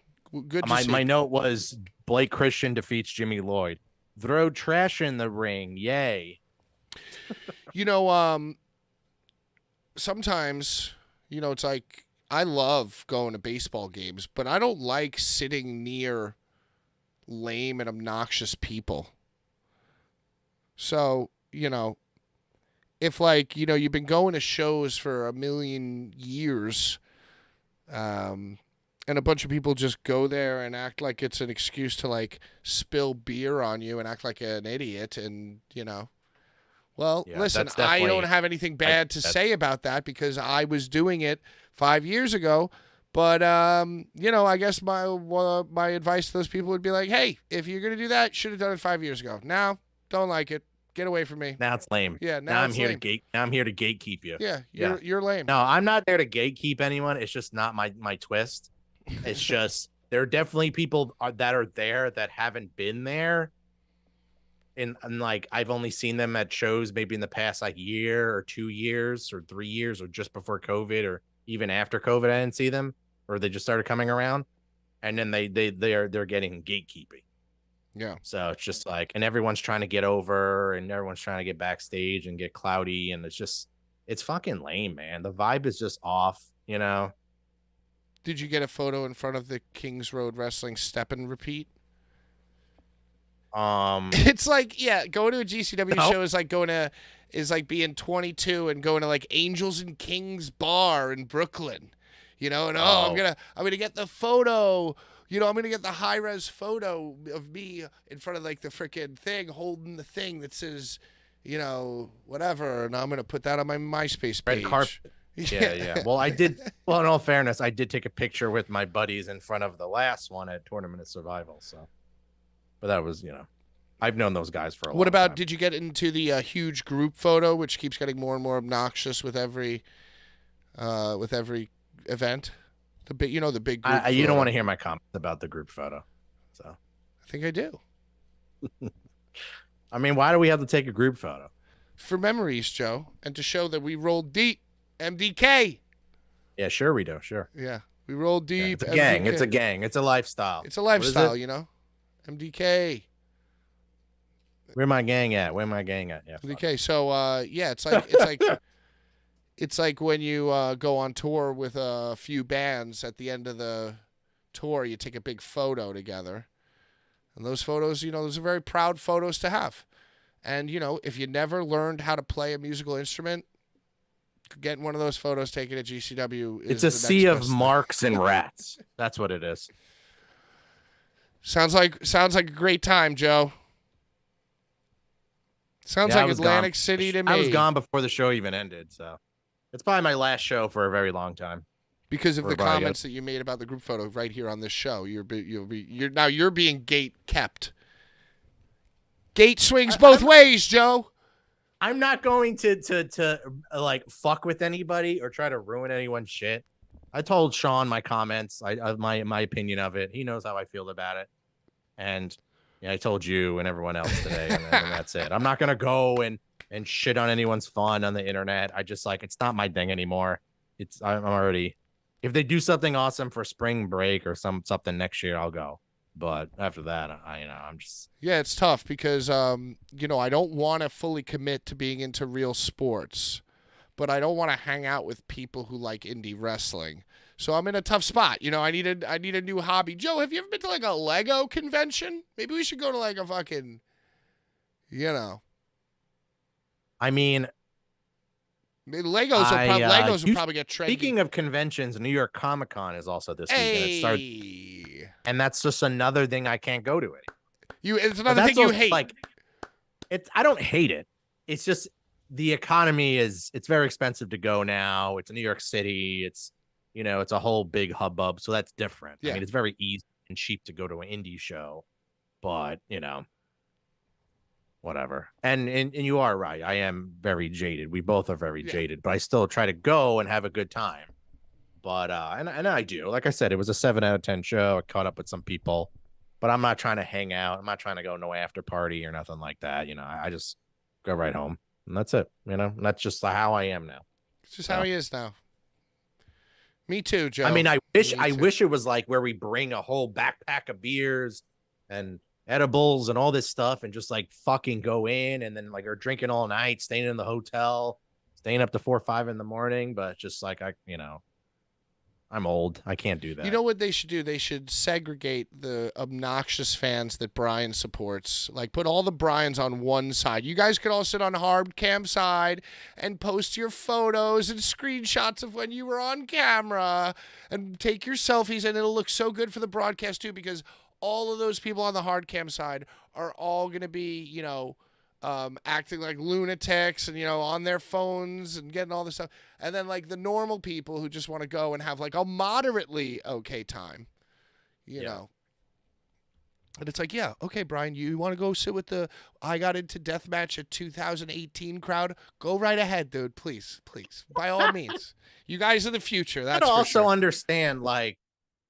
B: Good to
C: my
B: see.
C: My note was Blake Christian defeats Jimmy Lloyd. Throw trash in the ring. Yay.
B: You know, sometimes, you know, it's like I love going to baseball games, but I don't like sitting near lame and obnoxious people. So, you know, if like, you know, you've been going to shows for a million years, and a bunch of people just go there and act like it's an excuse to like spill beer on you and act like an idiot and, you know. Well,
C: Yeah,
B: listen, I don't have anything bad to say about that because I was doing it 5 years ago. But, you know, I guess my advice to those people would be like, hey, if you're going to do that, should have done it 5 years ago. Now, don't like it. Get away from me.
C: Now it's lame.
B: Yeah,
C: now I'm here
B: lame.
C: now I'm here to gatekeep you.
B: Yeah, you're lame.
C: No, I'm not there to gatekeep anyone. It's just not my twist. It's just there are definitely people that are there that haven't been there. And like I've only seen them at shows maybe in the past like year or 2 years or 3 years or just before COVID or even after COVID I didn't see them or they just started coming around and then they're getting gatekeeping.
B: Yeah.
C: So it's just like and everyone's trying to get over and everyone's trying to get backstage and get cloudy and it's fucking lame, man. The vibe is just off, you know.
B: Did you get a photo in front of the Kings Road Wrestling step and repeat? It's like, yeah, going to a GCW show is like being 22 and going to like Angels and Kings bar in Brooklyn, you know, and I'm gonna get the photo, you know, I'm gonna get the high res photo of me in front of like the freaking thing holding the thing that says, you know, whatever, and I'm gonna put that on my MySpace page.
C: Red carpet. Yeah. Well, well, in all fairness, I did take a picture with my buddies in front of the last one at Tournament of Survival. So, but that was, you know, I've known those guys for a while.
B: What about, did you get into the huge group photo, which keeps getting more and more obnoxious with every event? The big, you know, the big group
C: you don't want to hear my comments about the group photo. So
B: I think I do.
C: I mean, why do we have to take a group photo?
B: For memories, Joe, and to show that we rolled deep. MDK.
C: Yeah, sure we do. Sure.
B: Yeah, we roll deep.
C: Yeah, it's a gang. MDK. It's a gang. It's a lifestyle.
B: It's a lifestyle, you know. MDK.
C: Where my gang at? Yeah.
B: MDK. So, yeah, it's like when you go on tour with a few bands. At the end of the tour, you take a big photo together, and those photos, you know, those are very proud photos to have. And you know, if you never learned how to play a musical instrument, getting one of those photos taken at GCW is
C: it's a sea of marks and rats. That's what it is. Sounds
B: like a great time, Joe. Sounds like Atlantic City to me.
C: I was gone before the show even ended, so it's probably my last show for a very long time.
B: because of
C: Or
B: the
C: about
B: comments that you made about the group photo right here on this show. You're being gate kept. Gate swings both ways, Joe.
C: I'm not going to like fuck with anybody or try to ruin anyone's shit. I told Sean my comments, my opinion of it. He knows how I feel about it, and yeah, I told you and everyone else today, and that's it. I'm not gonna go and shit on anyone's fun on the internet. I just like it's not my thing anymore. I'm already. If they do something awesome for spring break or something next year, I'll go. But after that, I'm just.
B: Yeah, it's tough because I don't want to fully commit to being into real sports, but I don't want to hang out with people who like indie wrestling. So I'm in a tough spot. I need a new hobby. Joe, have you ever been to like a Lego convention? Maybe we should go to like a fucking,
C: I mean,
B: Legos will probably get trendy.
C: Speaking of conventions, New York Comic Con is also this weekend. And that's just another thing I can't go to it.
B: It's another thing you hate.
C: Like, I don't hate it. It's just the economy it's very expensive to go now. It's New York City. It's a whole big hubbub. So that's different.
B: Yeah.
C: I mean, it's very easy and cheap to go to an indie show, but whatever. And you are right. I am very jaded. We both are very jaded, but I still try to go and have a good time. But and I do. Like I said, it was a 7 out of 10 show. I caught up with some people, but I'm not trying to hang out. I'm not trying to go no after party or nothing like that. I just go right home, and that's it. And that's just how I am now.
B: It's just how he is now. Me too, Joe.
C: I mean, I wish it was like where we bring a whole backpack of beers and edibles and all this stuff and just like fucking go in and then like are drinking all night, staying in the hotel, staying up to 4 or 5 in the morning. But just like I'm old. I can't do that.
B: You know what they should do? They should segregate the obnoxious fans that Brian supports. Like put all the Brians on one side. You guys could all sit on hard cam side and post your photos and screenshots of when you were on camera and take your selfies, and it'll look so good for the broadcast too, because all of those people on the hard cam side are all going to be, acting like lunatics and, on their phones and getting all this stuff. And then like the normal people who just want to go and have like a moderately okay time, you know. And it's like, yeah, okay, Brian, you want to go sit with the I Got Into Deathmatch at 2018 crowd? Go right ahead, dude. Please. By all means. You guys are the future. That's for
C: also
B: sure.
C: Understand, like,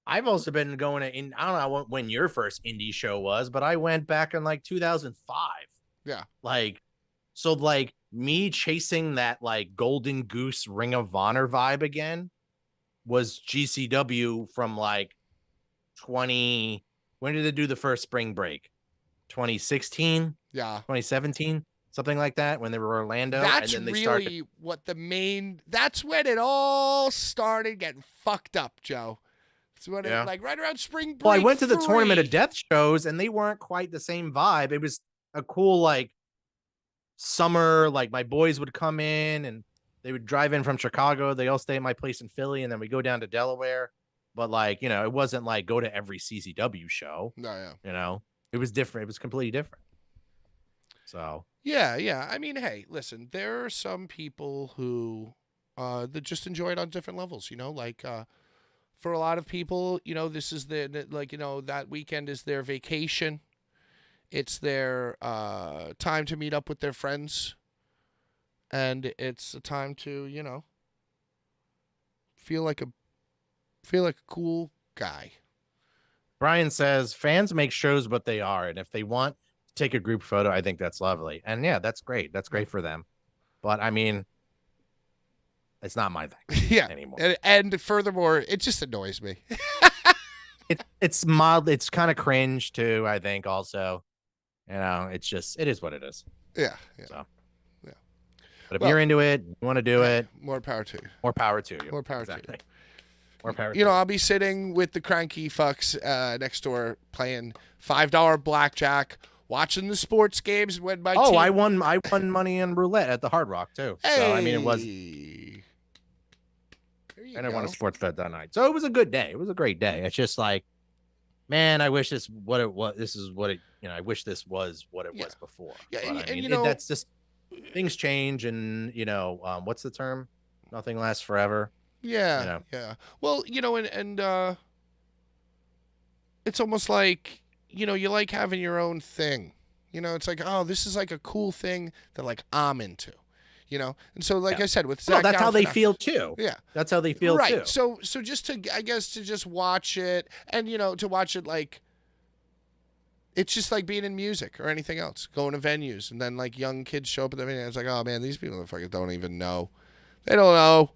C: I've also been going to, I don't know when your first indie show was, but I went back in like 2005.
B: Yeah.
C: Like, so like me chasing that like Golden Goose Ring of Honor vibe again was GCW from like when did they do the first spring break? 2016?
B: Yeah.
C: 2017? Something like that, when they were Orlando.
B: That's
C: and then they
B: really that's when it all started getting fucked up, Joe. It's when it, like right around spring break.
C: Well, I went to the Tournament of Death shows and they weren't quite the same vibe. It was a cool like summer, like my boys would come in and they would drive in from Chicago. They all stay at my place in Philly and then we go down to Delaware. But like, it wasn't like go to every CCW show.
B: No, yeah.
C: It was different. It was completely different. So
B: yeah. I mean, hey, listen, there are some people who that just enjoy it on different levels, like for a lot of people, this is that weekend is their vacation. It's their time to meet up with their friends. And it's a time to, feel like a cool guy.
C: Brian says fans make shows what they are. And if they want to take a group photo, I think that's lovely. And yeah, that's great. That's great for them. But I mean, it's not my thing anymore.
B: And furthermore, it just annoys me.
C: It's mild. It's kind of cringe too, I think also. It's just, it is what it is.
B: Yeah.
C: So, yeah. But if you're into it, you want to do it.
B: More power to you.
C: More power to you.
B: More power to you.
C: More power to you.
B: I'll be sitting with the cranky fucks next door playing $5 blackjack, watching the sports games when my team...
C: I won money in roulette at the Hard Rock too.
B: Hey.
C: So I mean, it was. And I won a sports bet that night, so it was a good day. It was a great day. It's just like, man, I wish this what it was. This is what it. I wish this was what it was before.
B: Yeah,
C: but,
B: and
C: that's just things change, and what's the term? Nothing lasts forever.
B: Yeah,
C: You know?
B: yeah. Well, and it's almost like, you like having your own thing. It's like, oh, this is like a cool thing that like I'm into. And so like
C: Yeah.
B: I said with
C: Well,
B: Zach
C: that's how they
B: Galifianakis.
C: feel too.
B: Yeah.
C: That's how they feel
B: Right.
C: too.
B: So just to, I guess, to just watch it and to watch it like it's just like being in music or anything else, going to venues and then like young kids show up at the venue. It's like, oh man, these people fucking don't even know. They don't know.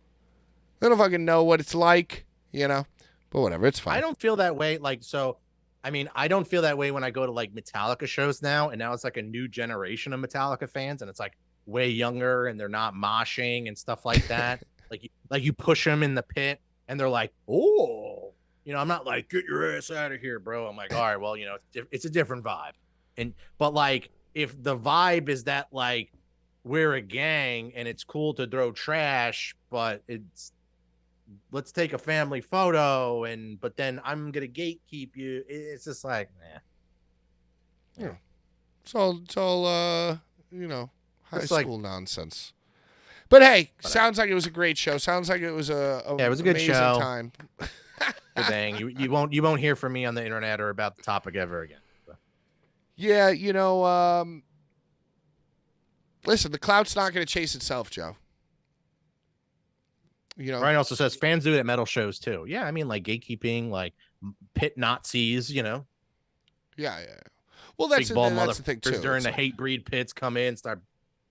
B: They don't fucking know what it's like, But whatever, it's fine.
C: I don't feel that way. Like, so, I mean, I don't feel that way when I go to like Metallica shows now. And now it's like a new generation of Metallica fans. And it's like way younger and they're not moshing and stuff like that. like you push them in the pit and they're like, oh, I'm not like, get your ass out of here, bro. I'm like, all right, well, it's a different vibe. But like, if the vibe is that like we're a gang and it's cool to throw trash, but let's take a family photo but then I'm gonna gatekeep you. It's just like,
B: yeah. It's all high
C: It's
B: school
C: like,
B: nonsense. But hey, sounds like it was a great show. Sounds like it was
C: it was a good
B: amazing
C: show.
B: time.
C: Good thing. You won't hear from me on the internet or about the topic ever again. So.
B: Yeah, listen, the clout's not going to chase itself, Joe.
C: Ryan also says fans do it at metal shows too. Yeah, I mean like gatekeeping, like pit Nazis,
B: Yeah. Well, that's the thing too.
C: During the hate breed pits come in, start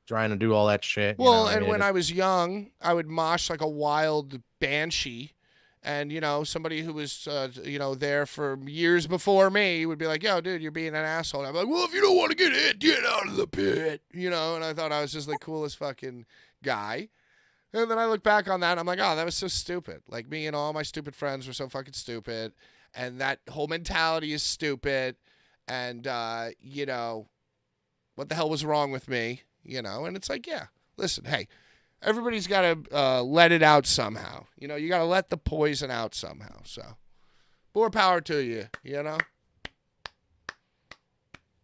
C: trying to do all that shit.
B: Well, and when I was young, I would mosh like a wild banshee. And, somebody who was, there for years before me would be like, yo, dude, you're being an asshole. And I'm like, well, if you don't want to get hit, get out of the pit. And I thought I was just the coolest fucking guy. And then I look back on that, and I'm like, oh, that was so stupid. Like, me and all my stupid friends were so fucking stupid. And that whole mentality is stupid. And, what the hell was wrong with me? And it's like, yeah, listen, hey. Everybody's got to let it out somehow. You got to let the poison out somehow. So, more power to you,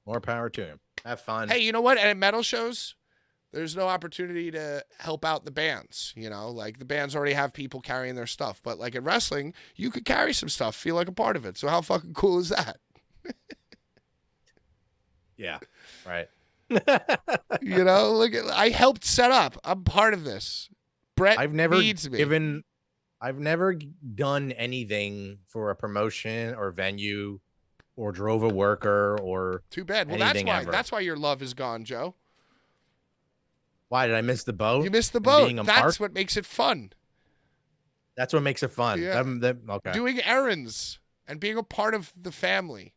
C: More power to him. Have fun.
B: Hey, you know what? And at metal shows, there's no opportunity to help out the bands. Like the bands already have people carrying their stuff. But like in wrestling, you could carry some stuff, feel like a part of it. So how fucking cool is that?
C: Yeah, right.
B: Look at, I helped set up. I'm part of this. Brett needs me.
C: I've never done anything for a promotion or venue or drove a worker or
B: too bad. Well, that's why your love is gone, Joe.
C: Why did I miss the boat?
B: You missed the boat. That's what makes it fun.
C: That's what makes it fun.
B: Yeah.
C: Okay.
B: Doing errands and being a part of the family.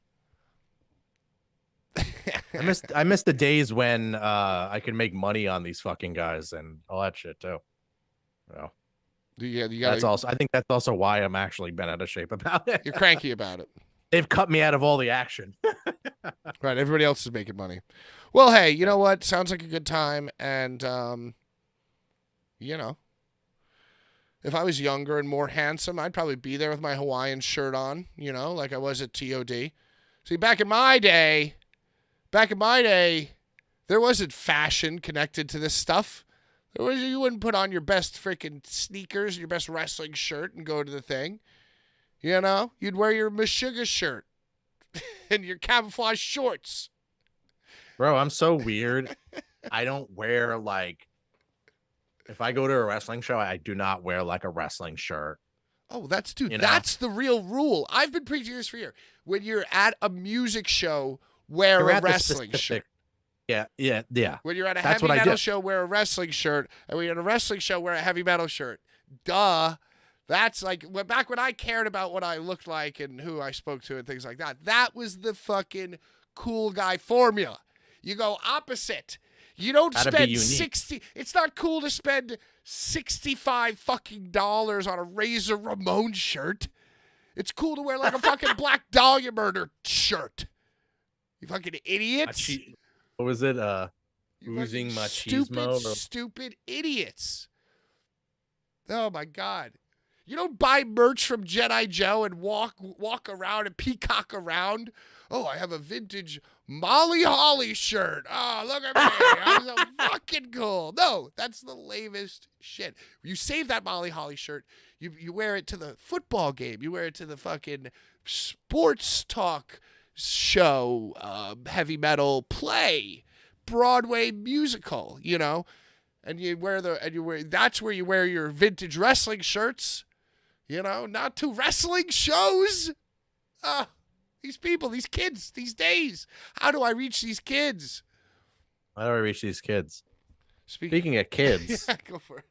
C: I missed the days when I could make money on these fucking guys and all that shit too. Well, I think that's also why I'm actually been out of shape about it.
B: You're cranky about it.
C: They've cut me out of all the action.
B: Right, everybody else is making money. Well, hey, you know what? Sounds like a good time, and if I was younger and more handsome, I'd probably be there with my Hawaiian shirt on, like I was at TOD. See, back in my day, there wasn't fashion connected to this stuff. You wouldn't put on your best freaking sneakers, your best wrestling shirt and go to the thing. You'd wear your Meshuggah shirt and your camouflage shorts.
C: Bro, I'm so weird. I don't wear if I go to a wrestling show, I do not wear like a wrestling shirt.
B: Oh, that's the real rule. I've been preaching this for years. When you're at a music show, wear a wrestling shirt.
C: Yeah.
B: When you're at a heavy metal show, wear a wrestling shirt. And when you're at a wrestling show, wear a heavy metal shirt. Duh. That's like back when I cared about what I looked like and who I spoke to and things like that. That was the fucking cool guy formula. You go opposite. You don't spend 60. It's not cool to spend $65 fucking dollars on a Razor Ramon shirt. It's cool to wear like a fucking Black Dahlia Murder shirt. You fucking idiots.
C: What was it? Oozing machismo.
B: Stupid idiots. Oh my God. You don't buy merch from Jedi Joe and walk around and peacock around. Oh, I have a vintage Molly Holly shirt. Oh, look at me. I'm so fucking cool. No, that's the lamest shit. You save that Molly Holly shirt. You wear it to the football game. You wear it to the fucking sports talk show, heavy metal play, Broadway musical, you know? And that's where you wear your vintage wrestling shirts, you know, not to wrestling shows. These people, these kids, these days. How do I reach these kids?
C: How do I reach these kids?
B: Speaking
C: of kids,
B: yeah, go for it.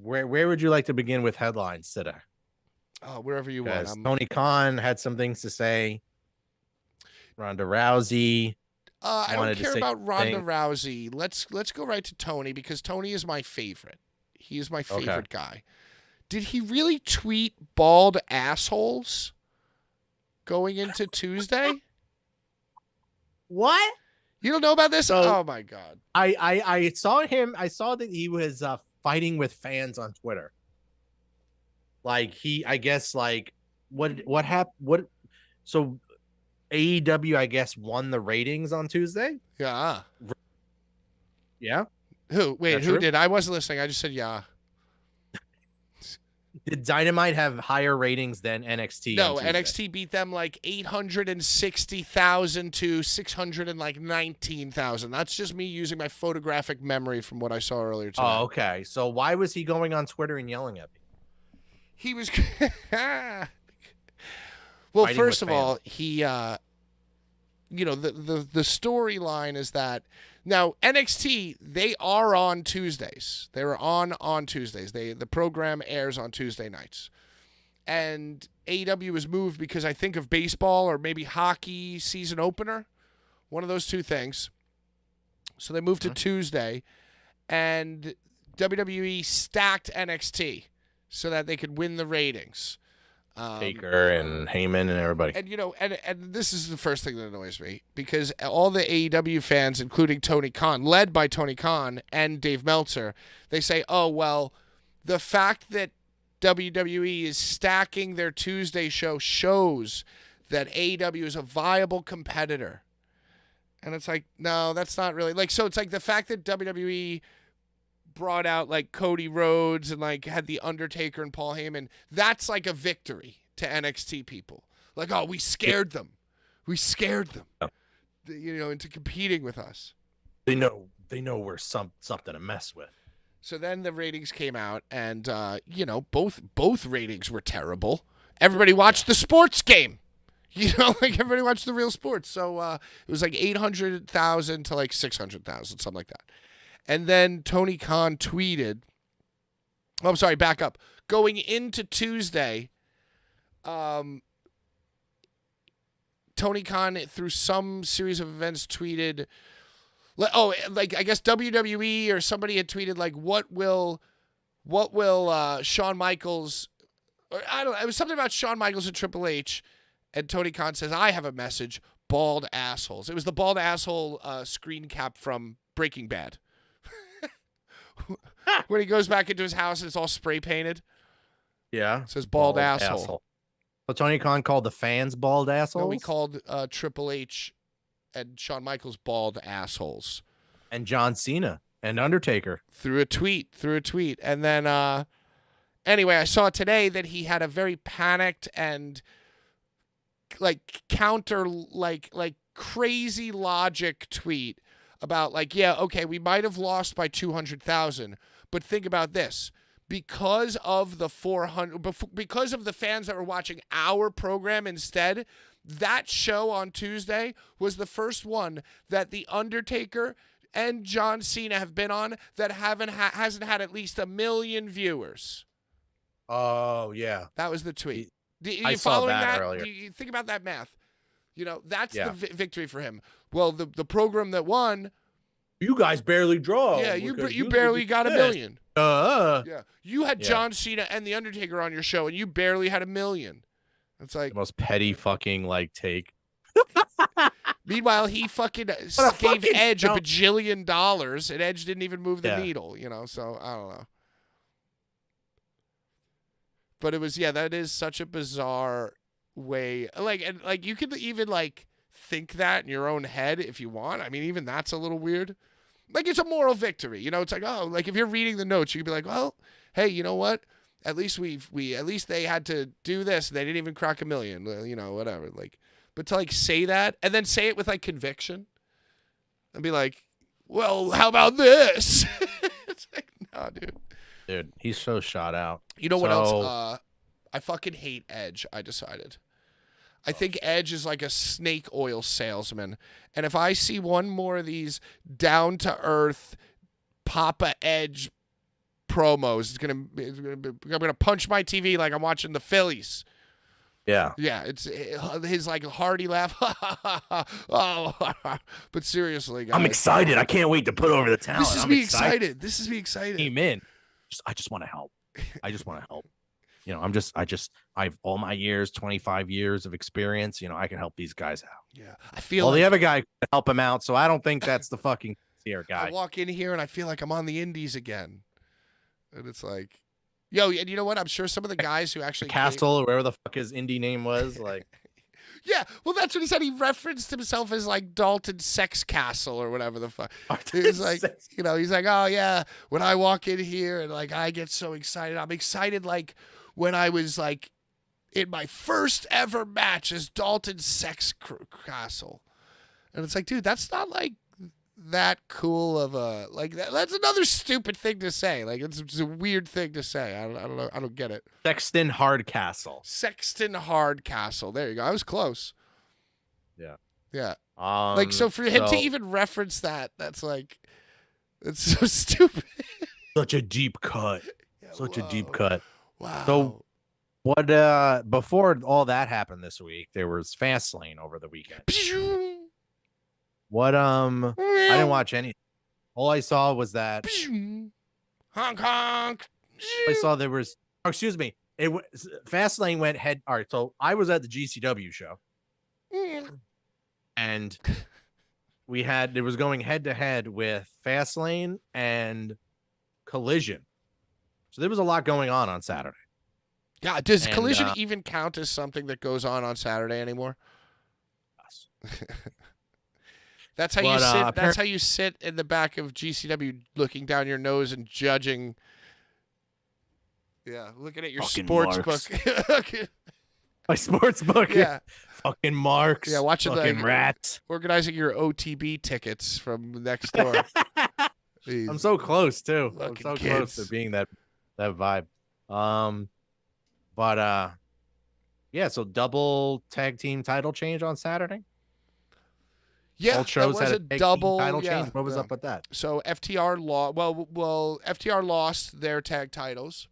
C: Where would you like to begin with headlines today?
B: Wherever you want.
C: Tony Khan had some things to say. Ronda Rousey.
B: I don't care about Ronda Rousey. Let's go right to Tony because Tony is my favorite. He is my favorite guy. Did he really tweet bald assholes going into Tuesday?
C: What?
B: You don't know about this? Oh my God.
C: I saw him. I saw that he was fighting with fans on Twitter. Like I guess what happened? What? So AEW, I guess, won the ratings on Tuesday.
B: Yeah.
C: Yeah.
B: Who? Wait, who did? I wasn't listening. I just said yeah.
C: Did Dynamite have higher ratings than NXT?
B: No, NXT beat them like 860,000 to 619,000. That's just me using my photographic memory from what I saw earlier today.
C: Oh, okay. So why was he going on Twitter and yelling at me?
B: He was well, first of all, he the storyline is that now NXT, they are on Tuesdays. They were on Tuesdays. The program airs on Tuesday nights. And AEW was moved because I think of baseball or maybe hockey season opener, one of those two things. So they moved to Tuesday, and WWE stacked NXT so that they could win the ratings.
C: Taker and Heyman and everybody.
B: And, and this is the first thing that annoys me, because all the AEW fans, including Tony Khan, led by Tony Khan and Dave Meltzer, they say, oh, well, the fact that WWE is stacking their Tuesday show shows that AEW is a viable competitor. And it's like, no, that's not really. So it's like the fact that WWE brought out like Cody Rhodes and like had the Undertaker and Paul Heyman, that's like a victory to NXT people. Like, oh, we scared them. We scared them, into competing with us.
C: They know we're something to mess with.
B: So then the ratings came out, and both ratings were terrible. Everybody watched the sports game. Everybody watched the real sports. So it was like 800,000 to like 600,000, something like that. And then Tony Khan tweeted, back up. Going into Tuesday, Tony Khan, through some series of events, tweeted, I guess WWE or somebody had tweeted, like, what will Shawn Michaels, or I don't know, it was something about Shawn Michaels and Triple H, and Tony Khan says, I have a message, bald assholes. It was the bald asshole screen cap from Breaking Bad. When he goes back into his house and it's all spray painted.
C: Yeah.
B: It says bald asshole.
C: So Tony Khan called the fans bald assholes?
B: No, he called Triple H and Shawn Michaels bald assholes.
C: And John Cena and Undertaker.
B: Through a tweet. And then, anyway, I saw today that he had a very panicked and counter, crazy logic tweet about we might have lost by 200,000, but think about this. Because of the because of the fans that were watching our program instead, that show on Tuesday was the first one that The Undertaker and John Cena have been on that hasn't had at least 1 million viewers.
C: Oh, yeah.
B: That was the tweet.
C: I saw that earlier.
B: You think about that math. That's the victory for him. Well, the program that won,
C: you guys barely draw.
B: Yeah, you barely got 1 million. Yeah, you had John Cena and The Undertaker on your show, and you barely had 1 million. It's like
C: the most petty fucking take.
B: Meanwhile, he fucking gave Edge $1 bajillion, and Edge didn't even move the needle. So I don't know. But it was, yeah, that is such a bizarre way. And you could even like think that in your own head if you want. I mean, even that's a little weird. Like, it's a moral victory. You know, it's like, oh, like if you're reading the notes, you could be like, well, hey, you know what? At least at least they had to do this. They didn't even crack a million, you know, whatever. Like, but to like say that and then say it with like conviction and be like, well, how about this? It's like, no, dude.
C: Dude, he's so shot out.
B: You know what else? I fucking hate Edge, I decided. I think Edge is like a snake oil salesman. And if I see one more of these down-to-earth Papa Edge promos, I'm gonna punch my TV like I'm watching the Phillies.
C: Yeah.
B: Yeah, it's his like hearty laugh. Oh, but seriously, guys.
D: I'm excited. I can't wait to put over the talent.
B: This is me excited. This is me excited.
C: Came in.
D: I just want to help. I just want to help. You know, I've all my years, 25 years of experience. You know, I can help these guys out.
B: Yeah, I feel.
C: Well,
B: like
C: the other guy could help him out, so I don't think that's the fucking here guy.
B: I walk in here and I feel like I'm on the Indies again, and it's like, yo, and you know what? I'm sure some of the guys who actually
C: Castle or whatever the fuck his indie name was, like.
B: Yeah, well, that's what he said. He referenced himself as like Dalton Sex Castle or whatever the fuck. He's like, you know, he's like, oh yeah, when I walk in here and like I get so excited. I'm excited like when I was like in my first ever match as Dalton Sex Castle, and it's like, dude, that's not like that cool of a like that's another stupid thing to say. Like it's a weird thing to say. I don't know. I don't get it.
C: Sexton Hardcastle.
B: Sexton Hardcastle. There you go. I was close.
C: Yeah.
B: Yeah. Like so for him to even reference that, that's like it's so stupid.
C: Such a deep cut.
B: Yeah,
C: Such a deep
B: whoa.
C: cut.
B: Wow.
C: So what before all that happened this week, there was Fastlane over the weekend. What I didn't watch any. All I saw was that
B: Hong Kong.
C: I saw there was excuse me. It was Fastlane went head. All right, so I was at the GCW show. And it was going head to head with Fastlane and Collision. So there was a lot going on Saturday.
B: Yeah, does
C: And,
B: Collision even count as something that goes on Saturday anymore?
C: Yes.
B: That's how you sit. That's how you sit in the back of GCW, looking down your nose and judging. Yeah, looking at your
D: Fucking
B: sports
D: marks.
B: book.
C: My sports book.
B: Yeah,
C: Fucking marks.
B: Yeah, watching
C: fucking
B: the
C: rats.
B: Organizing your OTB tickets from next door.
C: I'm so close too. I'm
B: Fucking
C: so
B: kids.
C: close to being that vibe. But yeah, so double tag team title change on Saturday.
B: Yeah,
C: Both shows
B: that was
C: had
B: a
C: a tag team
B: double
C: title
B: yeah,
C: change. What was
B: yeah.
C: up with that?
B: So FTR lost. Well, FTR lost their tag titles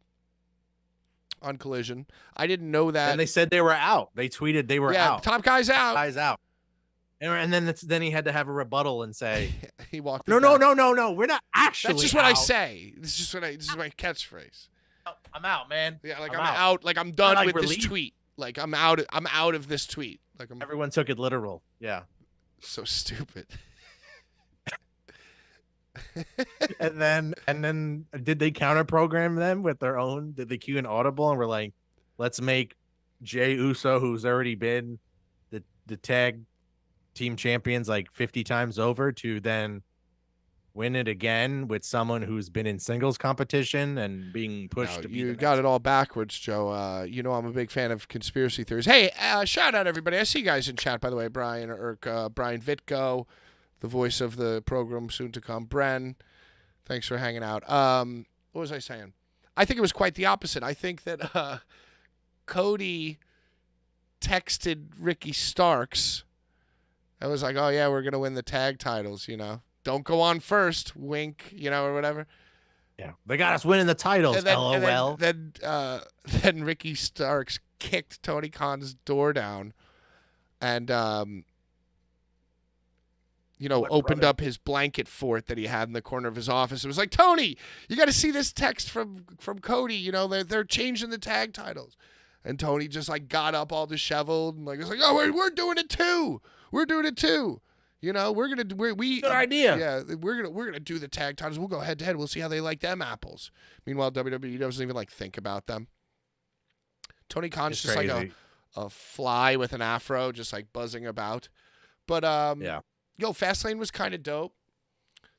B: on Collision. I didn't know that.
C: And they said they were out. They tweeted they were out.
B: Top guy's out.
C: Guy's out. And then he had to have a rebuttal and say,
B: He walked.
C: No,
B: it
C: no,
B: back.
C: no, no, no. We're not actually.
B: That's just what I
C: out.
B: say. This is my catchphrase.
C: I'm out, man.
B: Yeah, like
C: I'm
B: I'm
C: out.
B: out. Like I'm done
C: like
B: with this
C: relieved.
B: tweet. Like I'm out of this tweet. Like I'm
C: Everyone took it literal. Yeah.
B: so stupid.
C: and then did they counter program them with their own? Did they cue an audible and were like, let's make Jay Uso, who's already been the tag team champions like 50 times over, to then win it again with someone who's been in singles competition and being pushed
B: No,
C: to be
B: you
C: the
B: got
C: next-
B: it all backwards, Joe. You know I'm a big fan of conspiracy theories. Hey, shout out everybody. I see you guys in chat, by the way. Brian Vitko, the voice of the program soon to come. Bren, thanks for hanging out. What was I saying? I think it was quite the opposite. I think that Cody texted Ricky Starks. I was like, oh yeah, we're gonna win the tag titles. You know, don't go on first, wink. You know, or whatever.
C: Yeah, they got us winning the titles.
B: And then,
C: LOL.
B: then Ricky Starks kicked Tony Khan's door down, and opened up his blanket fort that he had in the corner of his office. It was like, Tony, you got to see this text from Cody. You know, they're changing the tag titles, and Tony just like got up all disheveled and like it's like, oh, we're doing it too. We're doing it too. You know, we
C: Good idea.
B: Yeah, we're gonna do the tag titles. We'll go head to head. We'll see how they like them apples. Meanwhile, WWE doesn't even like think about them. Tony Khan's
C: It's
B: just like
C: crazy.
B: a fly with an afro, just like buzzing about. But
C: Yeah.
B: yo, Fastlane was kind of dope.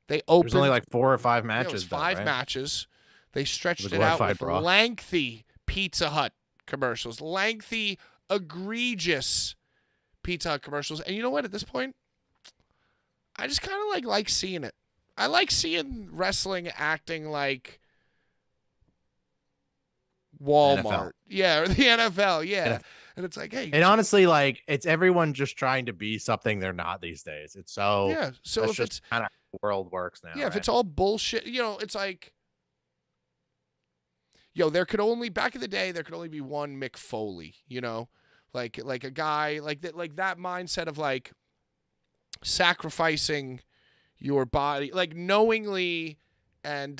B: They
C: There's
B: opened
C: only like 4 or 5
B: yeah,
C: matches.
B: it was
C: though,
B: 5
C: right?
B: matches. They stretched
C: The
B: it out
C: glorified
B: with
C: bra.
B: lengthy Pizza Hut commercials, lengthy, egregious Pizza Hut commercials. And you know what? At this point, I just kind of like seeing it. I like seeing wrestling acting like Walmart.
C: NFL.
B: Yeah, or the NFL. Yeah.
C: NFL.
B: And it's like, hey,
C: And honestly, like it's everyone just trying to be something they're not these days. It's so
B: yeah. So
C: that's
B: if
C: just
B: it's
C: kind of how the world works now.
B: yeah, if
C: right?
B: it's all bullshit, it's like, yo, back in the day there could only be one Mick Foley, like a guy like that mindset of like sacrificing your body, like knowingly, and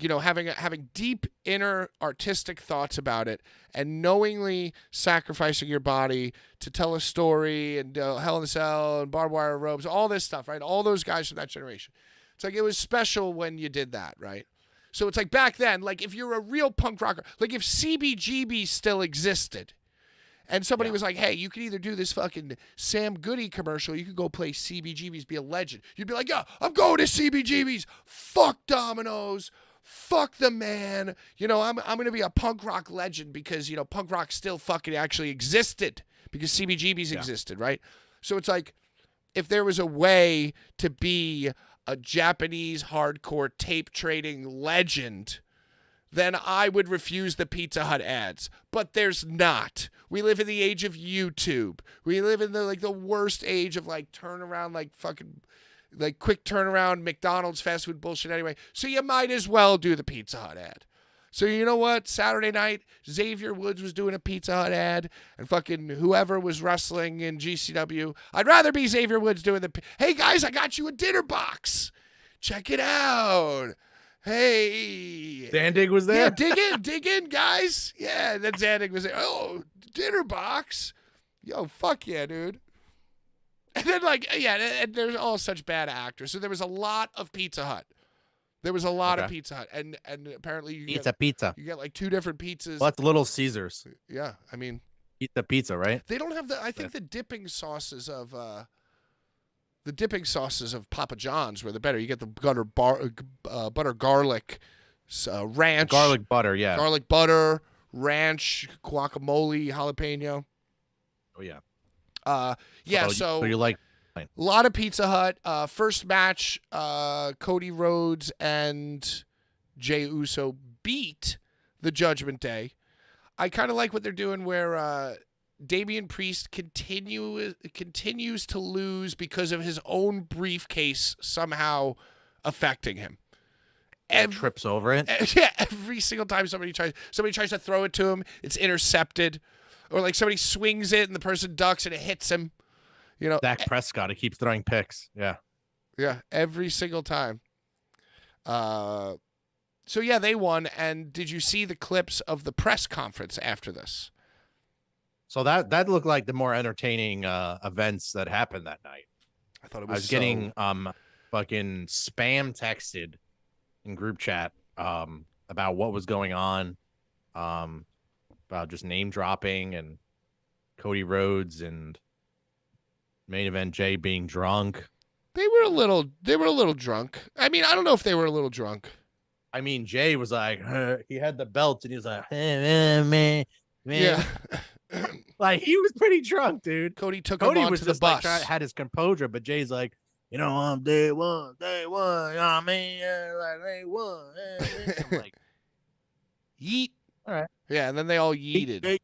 B: having deep inner artistic thoughts about it, and knowingly sacrificing your body to tell a story, and Hell in a Cell and Barbed Wire Ropes, all this stuff, right? All those guys from that generation. It's like it was special when you did that, right? So it's like back then, like if you're a real punk rocker, like if CBGB still existed, and somebody was like, hey, you could either do this fucking Sam Goody commercial, you could go play CBGB's, be a legend. You'd be like, yeah, I'm going to CBGB's. Fuck Domino's. Fuck the man. I'm going to be a punk rock legend because, punk rock still fucking actually existed because CBGB's existed, right? So it's like if there was a way to be a Japanese hardcore tape trading legend, then I would refuse the Pizza Hut ads. But there's not. We live in the age of YouTube. We live in the worst age of like turnaround, like fucking like quick turnaround McDonald's fast food bullshit anyway. So you might as well do the Pizza Hut ad. So you know what? Saturday night, Xavier Woods was doing a Pizza Hut ad, and fucking whoever was wrestling in GCW. I'd rather be Xavier Woods doing hey guys, I got you a dinner box. Check it out. Hey.
C: Zandig was there.
B: Yeah, dig in, guys. Yeah, and then Zandig was there. Oh, dinner box. Yo, fuck yeah, dude. And then and there's all such bad actors. So there was a lot of Pizza Hut. There was a lot of Pizza Hut, and apparently you
C: Pizza.
B: You get like 2 different pizzas.
C: Well, that's Little Caesars.
B: Yeah, I mean,
C: Pizza, right?
B: they don't have I think the dipping sauces of Papa John's were the better. You get the butter garlic, ranch,
C: Garlic butter, yeah.
B: garlic butter, ranch, guacamole, jalapeno.
C: Oh yeah.
B: So
C: you like
B: a lot of Pizza Hut. First match, Cody Rhodes and Jey Uso beat the Judgment Day. I kind of like what they're doing where Damian Priest continues to lose because of his own briefcase somehow affecting him.
C: trips over it.
B: Yeah, every single time somebody tries to throw it to him, it's intercepted. Or like somebody swings it and the person ducks and it hits him.
C: Dak Prescott, he keeps throwing picks. Yeah.
B: Yeah, every single time. So yeah, they won. And did you see the clips of the press conference after this?
C: So that looked like the more entertaining events that happened that night.
B: I thought it
C: I was getting fucking spam texted in group chat about what was going on, about just name dropping and Cody Rhodes and main event Jay being drunk.
B: They were a little drunk. I mean, I don't know if they were a little drunk.
C: I mean, Jay was like, he had the belt and he was like, hey, man.
B: Yeah.
C: Like he was pretty drunk, dude.
B: Cody took
C: Cody
B: him
C: was
B: onto the
C: just
B: bus.
C: like had his composure, but Jay's like, I'm day one, you know what I mean? Like day one. I'm like,
B: Yeet.
C: All right.
B: Yeah, and then they all yeeted.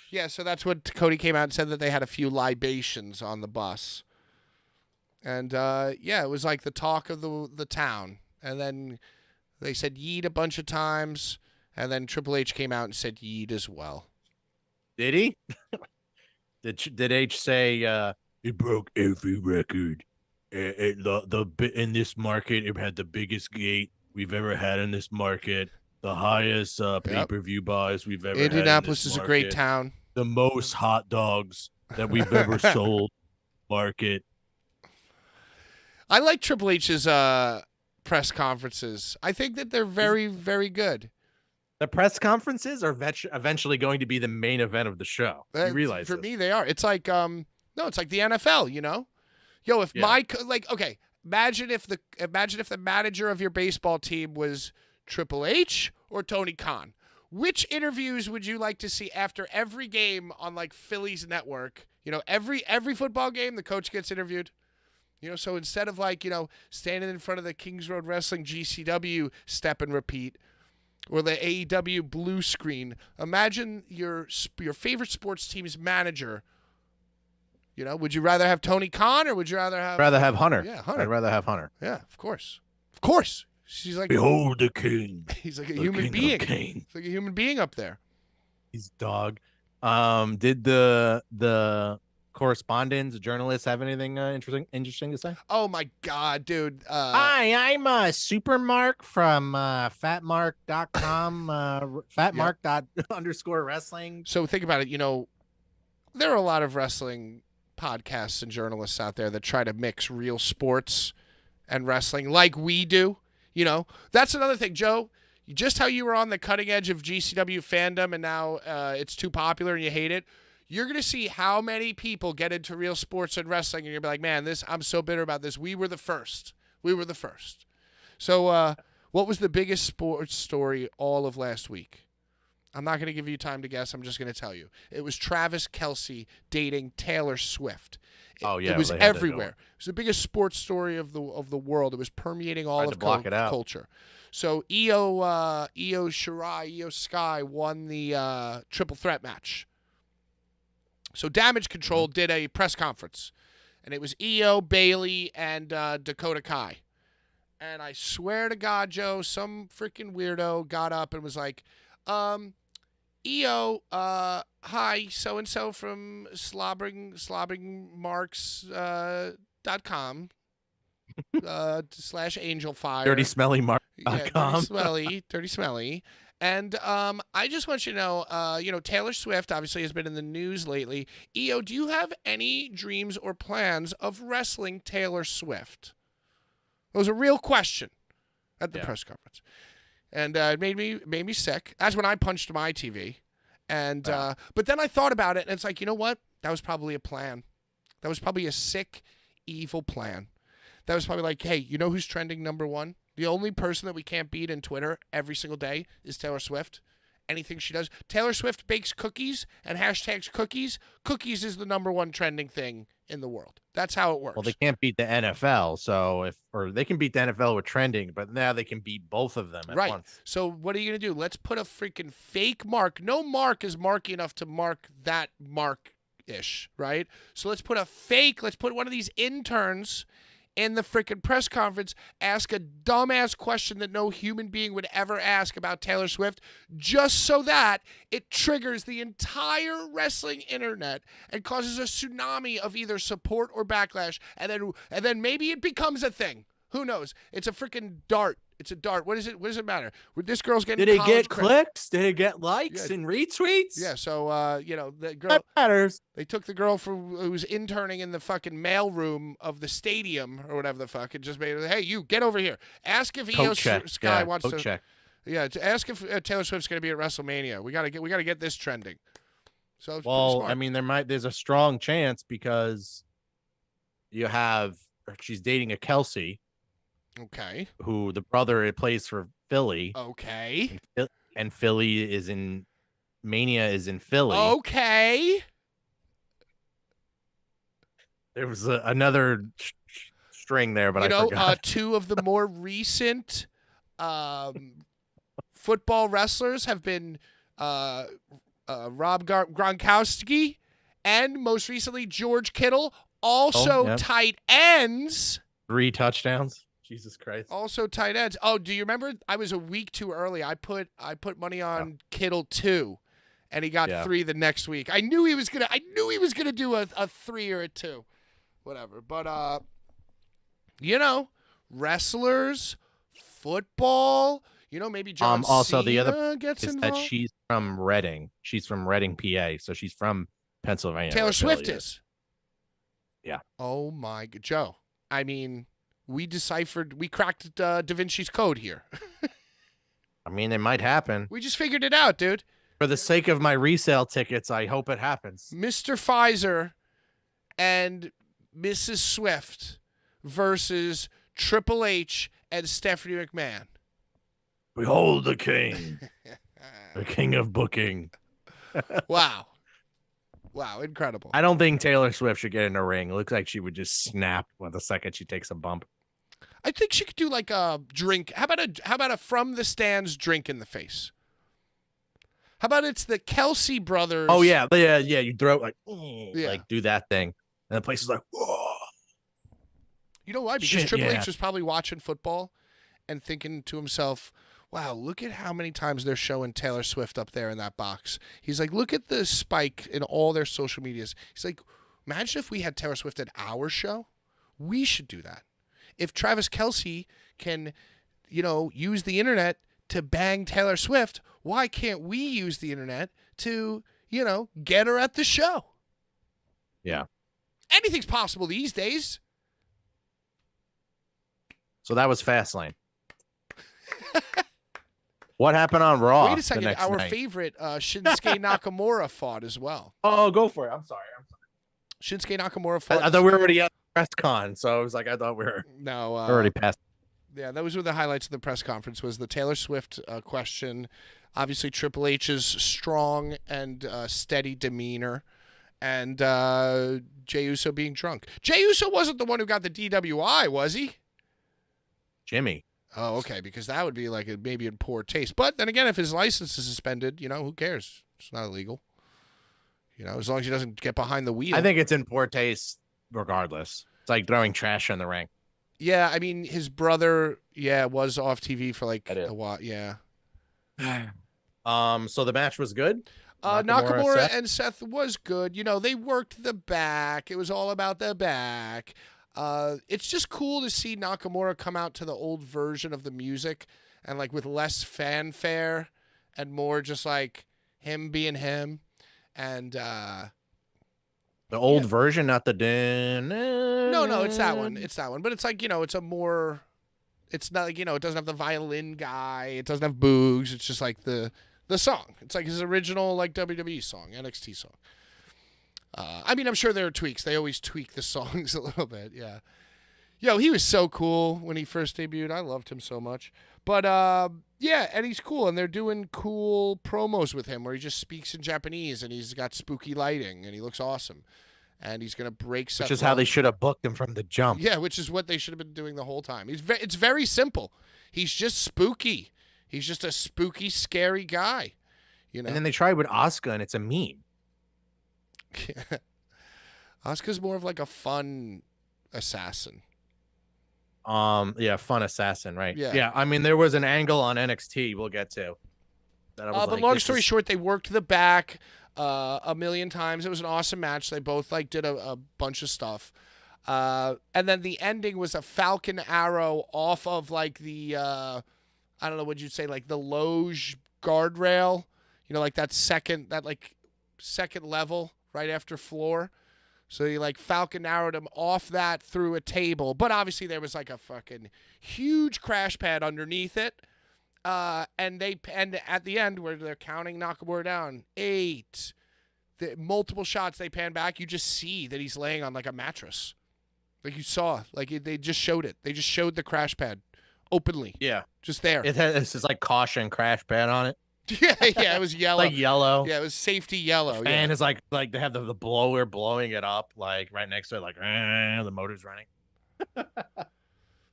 B: Yeah, so that's what Cody came out and said, that they had a few libations on the bus. And it was like the talk of the town. And then they said yeet a bunch of times, and then Triple H came out and said yeet as well.
C: Did he? Did H say it broke every record? In this market, it had the biggest gate we've ever had in this market, the highest pay-per-view buys we've ever had.
B: Indianapolis is a great town.
C: The most hot dogs that we've ever sold market.
B: I like Triple H's press conferences. I think that they're very, very good.
C: The press conferences are eventually going to be the main event of the show. You realize
B: for
C: this.
B: me they are. It's like no, it's like the NFL. You know, yo, if okay, imagine if the manager of your baseball team was Triple H or Tony Khan. Which interviews would you like to see after every game on like Phillies network? You know, every football game, the coach gets interviewed. You know, so instead of like, you know, standing in front of the Kings Road Wrestling GCW step and repeat or the AEW blue screen, imagine your favorite sports team's manager. You know, would you rather have Tony Khan or would you rather have
C: Hunter?
B: Yeah, Hunter.
C: I'd rather have Hunter.
B: Yeah, of course. Of course. She's like,
D: Behold the king.
B: he's like a
D: the
B: human
D: king
B: being.
D: of kings.
B: He's like a human being up there.
C: He's dog. Did the correspondents, journalists have anything interesting to say?
B: Oh my God, dude.
C: Hi, I'm Supermark from fatmark.com, fatmark._wrestling.
B: So think about it. You know, there are a lot of wrestling podcasts and journalists out there that try to mix real sports and wrestling like we do. You know, that's another thing, Joe. Just how you were on the cutting edge of GCW fandom and now it's too popular and you hate it. You're going to see how many people get into real sports and wrestling and you're going to be like, man, I'm so bitter about this. We were the first. So what was the biggest sports story all of last week? I'm not going to give you time to guess. I'm just going to tell you. It was Travis Kelce dating Taylor Swift. It was everywhere. It was the biggest sports story of the world. It was permeating all of culture. So Io Sky won the triple threat match. So Damage Control did a press conference, and it was Io, Bailey, and Dakota Kai. And I swear to God, Joe, some freaking weirdo got up and was like, Io, hi, so-and-so from slobberingmarks.com /angelfire.
C: Dirty Smelly Mark.
B: Yeah, dirty smelly. And I just want you to know, Taylor Swift obviously has been in the news lately. Io, do you have any dreams or plans of wrestling Taylor Swift? It was a real question at the press conference. And it made me sick. That's when I punched my TV. And but then I thought about it, and it's like, you know what? That was probably a plan. That was probably a sick, evil plan. That was probably like, hey, you know who's trending number one? The only person that we can't beat in Twitter every single day is Taylor Swift. Anything she does. Taylor Swift bakes cookies and hashtags cookies. Cookies is the number one trending thing in the world. That's how it works.
C: Well, they can't beat the NFL, or they can beat the NFL with trending, but now they can beat both of them at once.
B: So what are you going to do? Let's put a freaking fake mark. No mark is marky enough to mark that mark-ish, right? So let's put one of these interns in the freaking press conference, ask a dumbass question that no human being would ever ask about Taylor Swift, just so that it triggers the entire wrestling internet and causes a tsunami of either support or backlash, and then maybe it becomes a thing. Who knows? It's a freaking dart. It's a dart. What is it? What does it matter? This girl's getting.
C: Did it get clicks? Did it get likes and retweets?
B: Yeah. So the girl.
C: That matters.
B: They took the girl who was interning in the fucking mail room of the stadium or whatever the fuck, and just made her, hey, you get over here. Ask if Io Sky wants to.
C: Check.
B: Yeah. To ask if Taylor Swift's going to be at WrestleMania. We gotta get this trending. So.
C: Well, I mean, there's a strong chance because she's dating a Kelce.
B: Okay.
C: Who the brother plays for Philly.
B: Okay.
C: And Philly is in Mania is in Philly.
B: Okay.
C: There was another string there, but I forgot.
B: Two of the more recent football wrestlers have been Rob Gronkowski and most recently George Kittle. Also tight ends.
C: 3 touchdowns. Jesus Christ.
B: Also tight ends. Oh, do you remember? I was a week too early. I put money on Kittle 2, and he got 3 the next week. I knew he was gonna do a 3 or a 2, whatever. But wrestlers, football. Maybe John
C: also
B: Cena
C: the other
B: gets
C: is
B: involved.
C: that she's from Reading. She's from Reading, PA. So she's from Pennsylvania.
B: Taylor Swift is.
C: Yeah.
B: Oh my God, Joe. I mean. we cracked Da Vinci's code here.
C: I mean, it might happen.
B: We just figured it out, dude.
C: For the sake of my resale tickets, I hope it happens.
B: Mr. Pfizer and Mrs. Swift versus Triple H and Stephanie McMahon.
C: Behold the king, the king of booking.
B: Wow. Wow, incredible.
C: I don't think Taylor Swift should get in a ring. It looks like she would just snap the second she takes a bump.
B: I think she could do like a drink. How about a from the stands drink in the face? How about it's the Kelsey brothers?
C: Oh yeah. You throw it
B: Yeah.
C: like do that thing, and the place is like, whoa.
B: You know why? Because
C: Shit,
B: Triple
C: yeah.
B: H was probably watching football and thinking to himself, wow, look at how many times they're showing Taylor Swift up there in that box. He's like, look at the spike in all their social medias. He's like, imagine if we had Taylor Swift at our show. We should do that. If Travis Kelce can, use the internet to bang Taylor Swift, why can't we use the internet to, get her at the show?
C: Yeah.
B: Anything's possible these days.
C: So that was Fastlane. What happened on Raw?
B: Wait a second.
C: the next
B: Our
C: night?
B: favorite Shinsuke Nakamura fought as well.
C: Oh, go for it. I'm sorry.
B: Shinsuke Nakamura fought.
C: I thought we were already at the press con, so I was like, I thought we were
B: No,
C: already past.
B: Yeah, those were the highlights of the press conference. Was the Taylor Swift question? Obviously, Triple H's strong and steady demeanor, and Jey Uso being drunk. Jey Uso wasn't the one who got the DWI, was he?
C: Jimmy.
B: Oh, okay, because that would be like maybe in poor taste. But then again, if his license is suspended, who cares? It's not illegal. As long as he doesn't get behind the wheel.
C: I think it's in poor taste regardless. It's like throwing trash in the ring.
B: Yeah, I mean, his brother, was off TV for like
C: That is.
B: a while. Yeah.
C: So the match was good.
B: Nakamura
C: Seth?
B: and Seth was good. They worked the back. It was all about the back. It's just cool to see Nakamura come out to the old version of the music and like with less fanfare and more just like him being him. And
C: The old version, not the
B: no, it's that one. It's that one. But it's like, it's a more, it's not like, it doesn't have the violin guy. It doesn't have Boogs. It's just like the song. It's like his original like WWE song, NXT song. I mean, I'm sure there are tweaks. They always tweak the songs a little bit. Yeah. Yo, he was so cool when he first debuted. I loved him so much. But, yeah, and he's cool. And they're doing cool promos with him where he just speaks in Japanese and he's got spooky lighting and he looks awesome. And he's going to break Seth
C: Which is how they
B: Rollins.
C: should have booked him from the jump.
B: Yeah, which is what they should have been doing the whole time. It's very simple. He's just spooky. He's just a spooky, scary guy.
C: And then they tried with Asuka, and it's a meme.
B: Asuka's more of like a fun assassin.
C: Yeah, fun assassin, right?
B: Yeah.
C: Yeah. I mean, there was an angle on NXT we'll get to. That I was
B: But
C: like,
B: long
C: this
B: story
C: is-
B: short, they worked the back a million times. It was an awesome match. They both like did a bunch of stuff. And then the ending was a Falcon Arrow off of like the I don't know what you'd say, like the loge guardrail. Like that second level right after floor. So he like Falcon arrowed him off that through a table. But obviously there was like a fucking huge crash pad underneath it. And at the end where they're counting Nakamura down, 8. The multiple shots they pan back, you just see that he's laying on like a mattress. Like you saw, like they just showed it. They just showed the crash pad openly,
C: Yeah.
B: just there.
C: It has this like caution crash pad on it.
B: yeah, it was yellow.
C: Like yellow.
B: Yeah, it was safety yellow.
C: And
B: Yeah.
C: it's like they have the blower blowing it up, like right next to it, like the motor's running.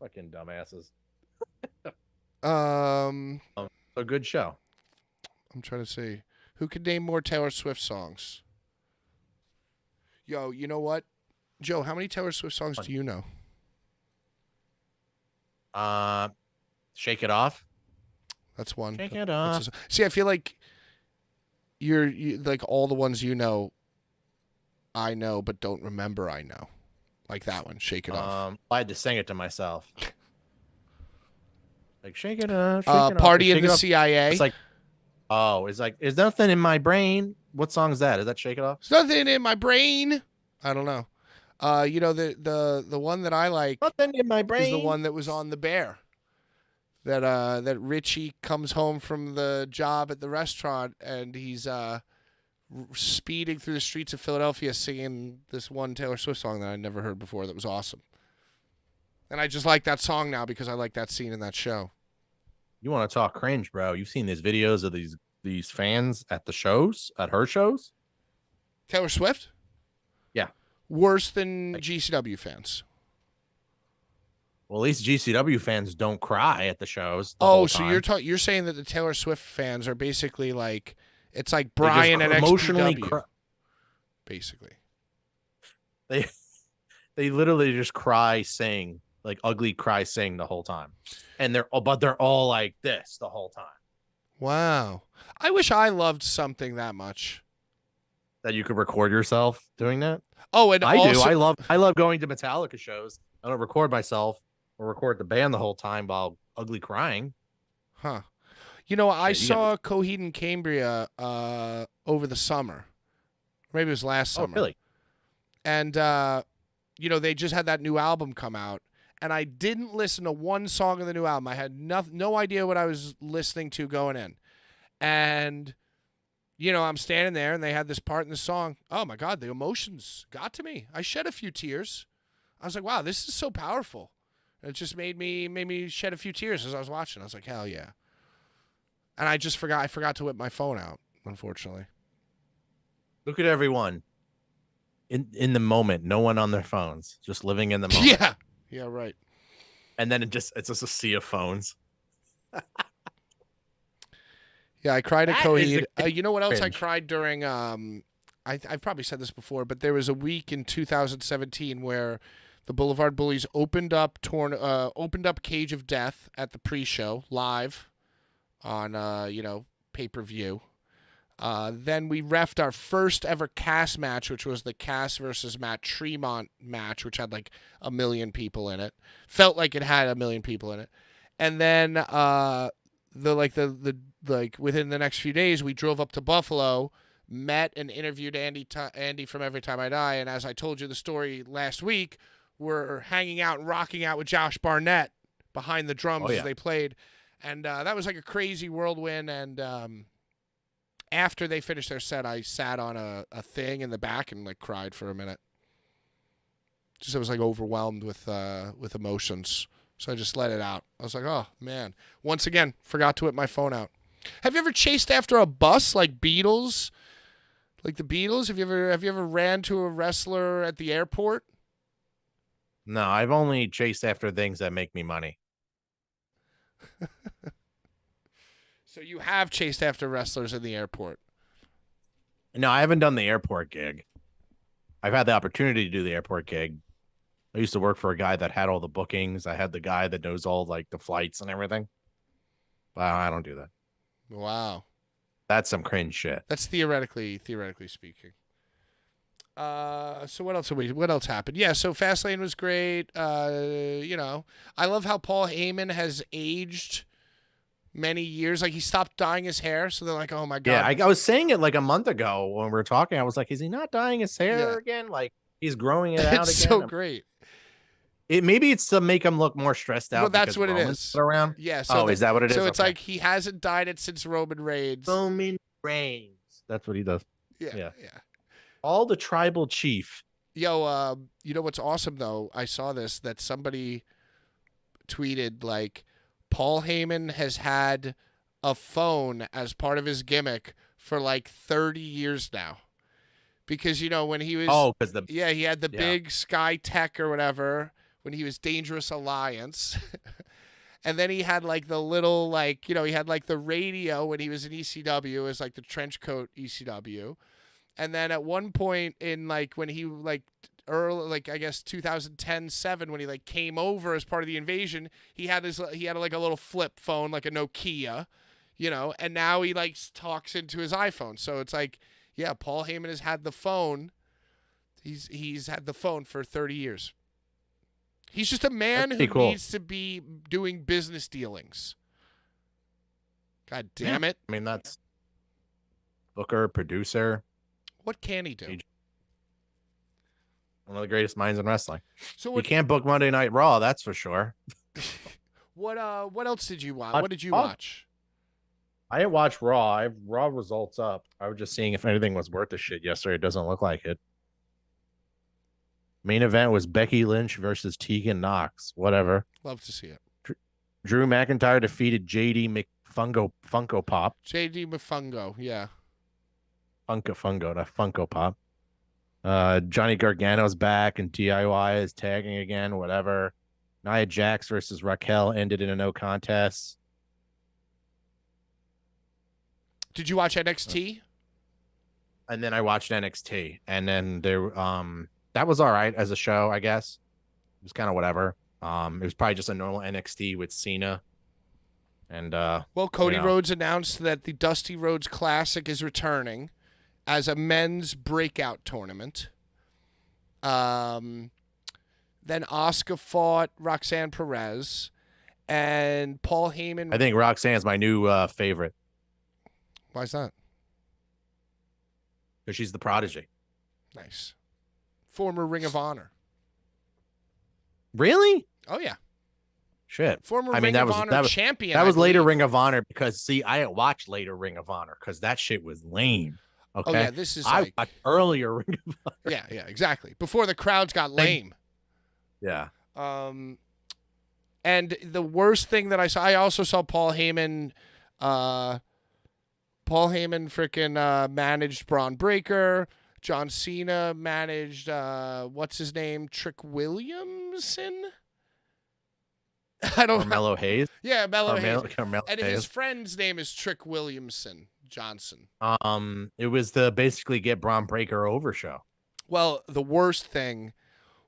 C: Fucking dumbasses. A good show.
B: I'm trying to see who could name more Taylor Swift songs. Yo, you know what, Joe? How many Taylor Swift songs do you know?
C: Shake It Off.
B: That's one.
C: Shake It
B: That's
C: Off.
B: See, I feel like you like all the ones you know. I know, but don't remember. I know, like that one. Shake It Off.
C: I had to sing it to myself. Like Shake It Off. Shake It Off,
B: Party in
C: Shake It
B: the
C: Off.
B: CIA.
C: It's like, it's like, there's nothing in my brain. What song is that? Is that Shake It Off?
B: There's nothing in my brain. I don't know. You know, the one that I like
C: Nothing in my brain.
B: is the one that was on The Bear. That Richie comes home from the job at the restaurant and he's speeding through the streets of Philadelphia singing this one Taylor Swift song that I never heard before that was awesome. And I just like that song now because I like that scene in that show.
D: You want to talk cringe, bro? You've seen these videos of these fans at the shows, at her shows.
B: Taylor Swift?
D: Yeah.
B: Worse than GCW fans.
D: Well, at least GCW fans don't cry at the shows. The whole
B: So
D: time.
B: you're saying that the Taylor Swift fans are basically like it's like
D: They just
B: Brian and
D: emotionally
B: XPW, basically.
D: They literally just cry, sing like ugly cry, sing the whole time, and they're all like this the whole time.
B: Wow. I wish I loved something that much.
D: That you could record yourself doing that.
B: Oh, and
D: I do.
B: also,
D: I love going to Metallica shows. I don't record myself or record the band the whole time while ugly crying.
B: huh? You know, I
D: Yeah, you
B: saw Coheed and Cambria over the summer. Maybe it was last
D: Oh,
B: summer.
D: really?
B: And you know, they just had that new album come out, and I didn't listen to one song of the new album. I had no idea what I was listening to going in, and you know, I'm standing there, and they had this part in the song. Oh my God, the emotions got to me. I shed a few tears. I was like, wow, this is so powerful. And it just made me shed a few tears as I was watching. I was like, hell yeah. And I just forgot. I forgot to whip my phone out, unfortunately.
D: Look at everyone in the moment. No one on their phones, just living in the moment.
B: Yeah. Yeah. Right.
D: And then it's just a sea of phones.
B: Yeah, I cried at
D: That is
B: Coheed.
D: the
B: You know what else I
D: cringe.
B: cried during? I've probably said this before, but there was a week in 2017 where the Boulevard Bullies opened up Cage of Death at the pre-show live on pay-per-view. Then we refed our first ever Cass match, which was the Cass versus Matt Tremont match, which had like 1 million people in it. Felt like it had 1 million people in it. And then within the next few days, we drove up to Buffalo, met and interviewed Andy from Every Time I Die, and as I told you the story last week, we're hanging out and rocking out with Josh Barnett behind the drums as they played, and that was like a crazy whirlwind. And after they finished their set, I sat on a thing in the back and like cried for a minute. Just I was like overwhelmed with emotions. So I just let it out. I was like, oh, man. Once again, forgot to whip my phone out. Have you ever chased after a bus like Beatles? Like the Beatles? Have you ever ran to a wrestler at the airport?
D: No, I've only chased after things that make me money.
B: So you have chased after wrestlers in the airport.
D: No, I haven't done the airport gig. I've had the opportunity to do the airport gig. I used to work for a guy that had all the bookings. I had the guy that knows all like the flights and everything. But I don't do that.
B: Wow.
D: That's some cringe shit.
B: That's theoretically speaking. So what else happened? Yeah, so Fastlane was great. I love how Paul Heyman has aged many years. Like he stopped dyeing his hair, so they're like, oh my God.
D: Yeah, I was saying it like a month ago when we were talking. I was like, is he not dyeing his hair
B: Yeah.
D: again? Like he's growing it out
B: It's
D: again.
B: so great.
D: Maybe it's to make him look more stressed out.
B: Well, that's
D: because
B: what it
D: Roman's
B: is.
D: not around.
B: Yeah. So
D: is that what it is?
B: So it's
D: Okay.
B: like he hasn't dyed it since Roman Reigns.
D: Roman Reigns. That's what he does.
B: Yeah.
D: All the tribal chief.
B: Yo, you know what's awesome though? I saw this that somebody tweeted like Paul Heyman has had a phone as part of his gimmick for like 30 years now. Because when he was
D: because
B: he had the big Sky Tech or whatever when he was Dangerous Alliance. And then he had like the little he had like the radio when he was in ECW as like the trench coat ECW. And then at one point in like when he early I guess 2010-7 when he like came over as part of the invasion, he had like a little flip phone like a Nokia, and now he like talks into his iPhone. So it's like, yeah, Paul Heyman has had the phone. He's had the phone for 30 years. He's just a man who needs to be doing business dealings. God damn it.
D: I mean, that's booker, producer.
B: What can he do?
D: One of the greatest minds in wrestling.
B: So
D: You
B: what?
D: can't book Monday Night Raw, that's for sure.
B: What else did you watch?
D: Watch
B: What did you
D: Raw?
B: watch?
D: I didn't watch Raw. I have Raw results up. I was just seeing if anything was worth the shit yesterday. It doesn't look like it. Main event was Becky Lynch versus Tegan Knox. Whatever.
B: Love to see it.
D: Drew McIntyre defeated JD Funko Pop.
B: JD Mafungo, yeah.
D: Funko, not Funko Pop. Johnny Gargano's back and DIY is tagging again. Whatever. Nia Jax versus Raquel ended in a no contest.
B: Did you watch NXT?
D: And then I watched NXT, and then there that was all right as a show, I guess. It was kind of whatever. It was probably just a normal NXT with Cena. And
B: Well, Cody
D: you know.
B: Rhodes announced that the Dusty Rhodes Classic is returning as a men's breakout tournament. Then Asuka fought Roxanne Perez, and Paul Heyman.
D: I think Roxanne's my new favorite
B: Why's that?
D: because she's the prodigy.
B: Nice. Former Ring of Honor.
D: Really?
B: Oh yeah,
D: Shit.
B: former
D: I mean,
B: Ring
D: that
B: of
D: was-
B: Honor
D: that was-
B: champion.
D: That
B: I
D: was later
B: believe.
D: Ring of Honor because see, I didn't watch later Ring of Honor because that shit was lame. Okay.
B: Oh yeah, this is
D: I
B: like
D: watched earlier Ring of
B: yeah, exactly. Before the crowds got lame.
D: Yeah.
B: And the worst thing that I also saw Paul Heyman. Paul Heyman freaking managed Braun Breaker. John Cena managed what's his name? Trick Williamson. I don't know.
D: Carmelo Hayes.
B: Yeah, Mello Hayes.
D: Carmelo
B: And
D: Hayes.
B: his friend's name is Trick Williamson Johnson.
D: It was the basically get Braun Breaker over show.
B: Well, the worst thing,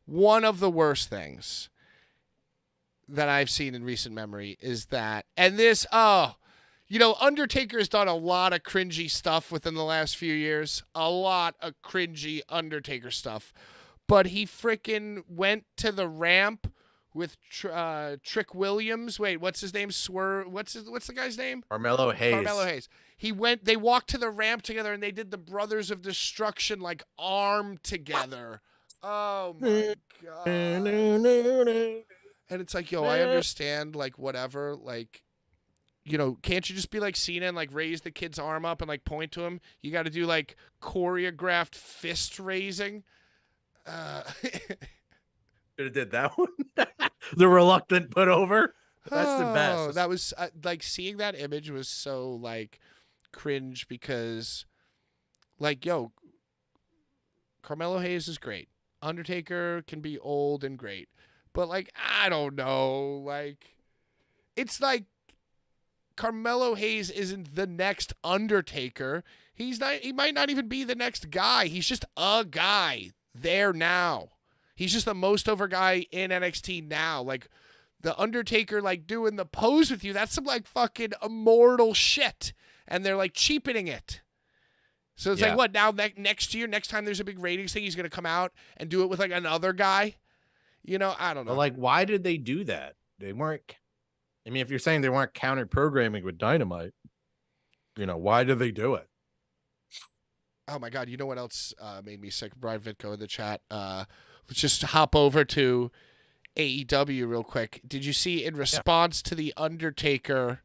B: one of the worst things that I've seen in recent memory is that, and this, Undertaker's done a lot of cringy stuff within the last few years. A lot of cringy Undertaker stuff. But he freaking went to the ramp with Trick Williams. Wait, what's his name? What's the guy's name?
D: Carmelo Hayes.
B: Carmelo Hayes. They walked to the ramp together and they did the Brothers of Destruction like arm together. Oh my god. And it's like, yo, I understand, like, whatever, like, can't you just be like Cena and like raise the kid's arm up and like point to him? You got to do like choreographed fist raising.
D: Should have did that one. The reluctant put over. That's the
B: Oh,
D: best.
B: That was like seeing that image was so like cringe because, like, yo, Carmelo Hayes is great. Undertaker can be old and great, but like I don't know, like it's like Carmelo Hayes isn't the next Undertaker. He's not. He might not even be the next guy. He's just a guy there now. He's just the most over guy in NXT now. Like the Undertaker, like doing the pose with you. That's some like fucking immortal shit, and they're like cheapening it. So it's
D: Yeah.
B: like what now? Next year, next time there's a big ratings thing, he's gonna come out and do it with like another guy. I don't know.
D: But like, why did they do that? They weren't. I mean, if you're saying they weren't counter programming with Dynamite, why did they do it?
B: Oh my God! You know what else made me sick? Brian Vitko in the chat. Let's just hop over to AEW real quick. Did you see in response to the Undertaker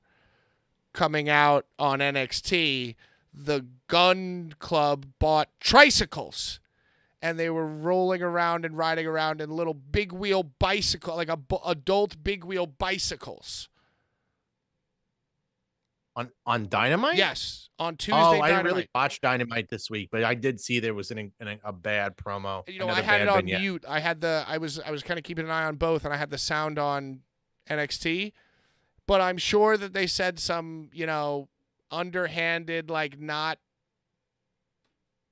B: coming out on NXT, the Gun Club bought tricycles, and they were rolling around and riding around in little big wheel bicycle, like adult big wheel bicycles.
D: On Dynamite?
B: Yes, on Tuesday.
D: Oh, I didn't
B: Dynamite.
D: really watch Dynamite this week, but I did see there was a bad promo.
B: I
D: Another
B: had
D: bad
B: it on
D: vignette.
B: mute. I was kind of keeping an eye on both, and I had the sound on NXT. But I'm sure that they said some, underhanded, like not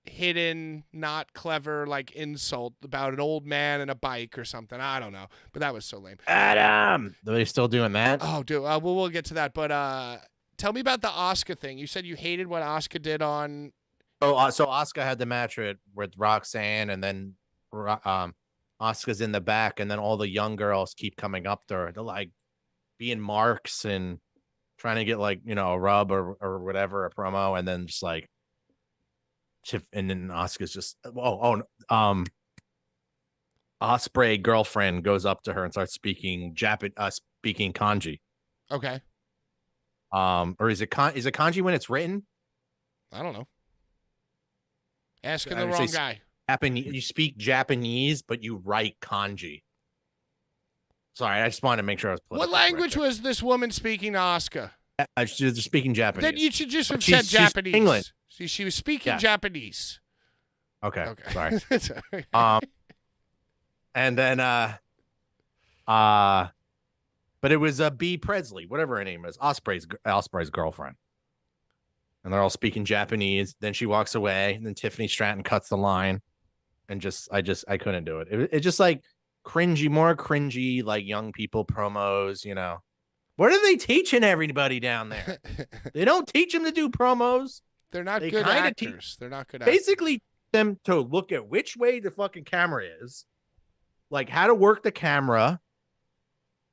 B: hidden, not clever, like insult about an old man and a bike or something. I don't know, but that was so lame.
D: Adam, are they still doing that?
B: Oh, dude, we'll get to that. But tell me about the Asuka thing. You said you hated what Asuka did on.
D: Oh, so Asuka had the match with Roxanne, and then Asuka's in the back, and then all the young girls keep coming up to her. They're like being marks and trying to get like a rub or whatever, a promo, and then just like, and then Asuka's just Osprey girlfriend goes up to her and starts speaking speaking kanji.
B: Okay.
D: Or is it kanji when it's written?
B: I don't know. Asking
D: I
B: the
D: would
B: wrong
D: say
B: guy.
D: You speak Japanese, but you write kanji. Sorry, I just wanted to make sure I was.
B: What language was this woman speaking to Asuka?
D: She's speaking Japanese.
B: Then you should just have
D: She's-
B: said
D: she's
B: Japanese.
D: England.
B: She was speaking
D: Yeah.
B: Japanese.
D: Okay.
B: Okay.
D: Sorry.
B: Sorry.
D: And then but it was B. Presley, whatever her name is, Osprey's girlfriend. And they're all speaking Japanese. Then she walks away, and then Tiffany Stratton cuts the line, and I couldn't do it. It's just like more cringy, like young people promos. You know, what are they teaching everybody down there? They don't teach them to do promos.
B: They're not
D: They
B: good
D: kinda
B: actors. They're not good actors.
D: Basically, them to look at which way the fucking camera is, like how to work the camera,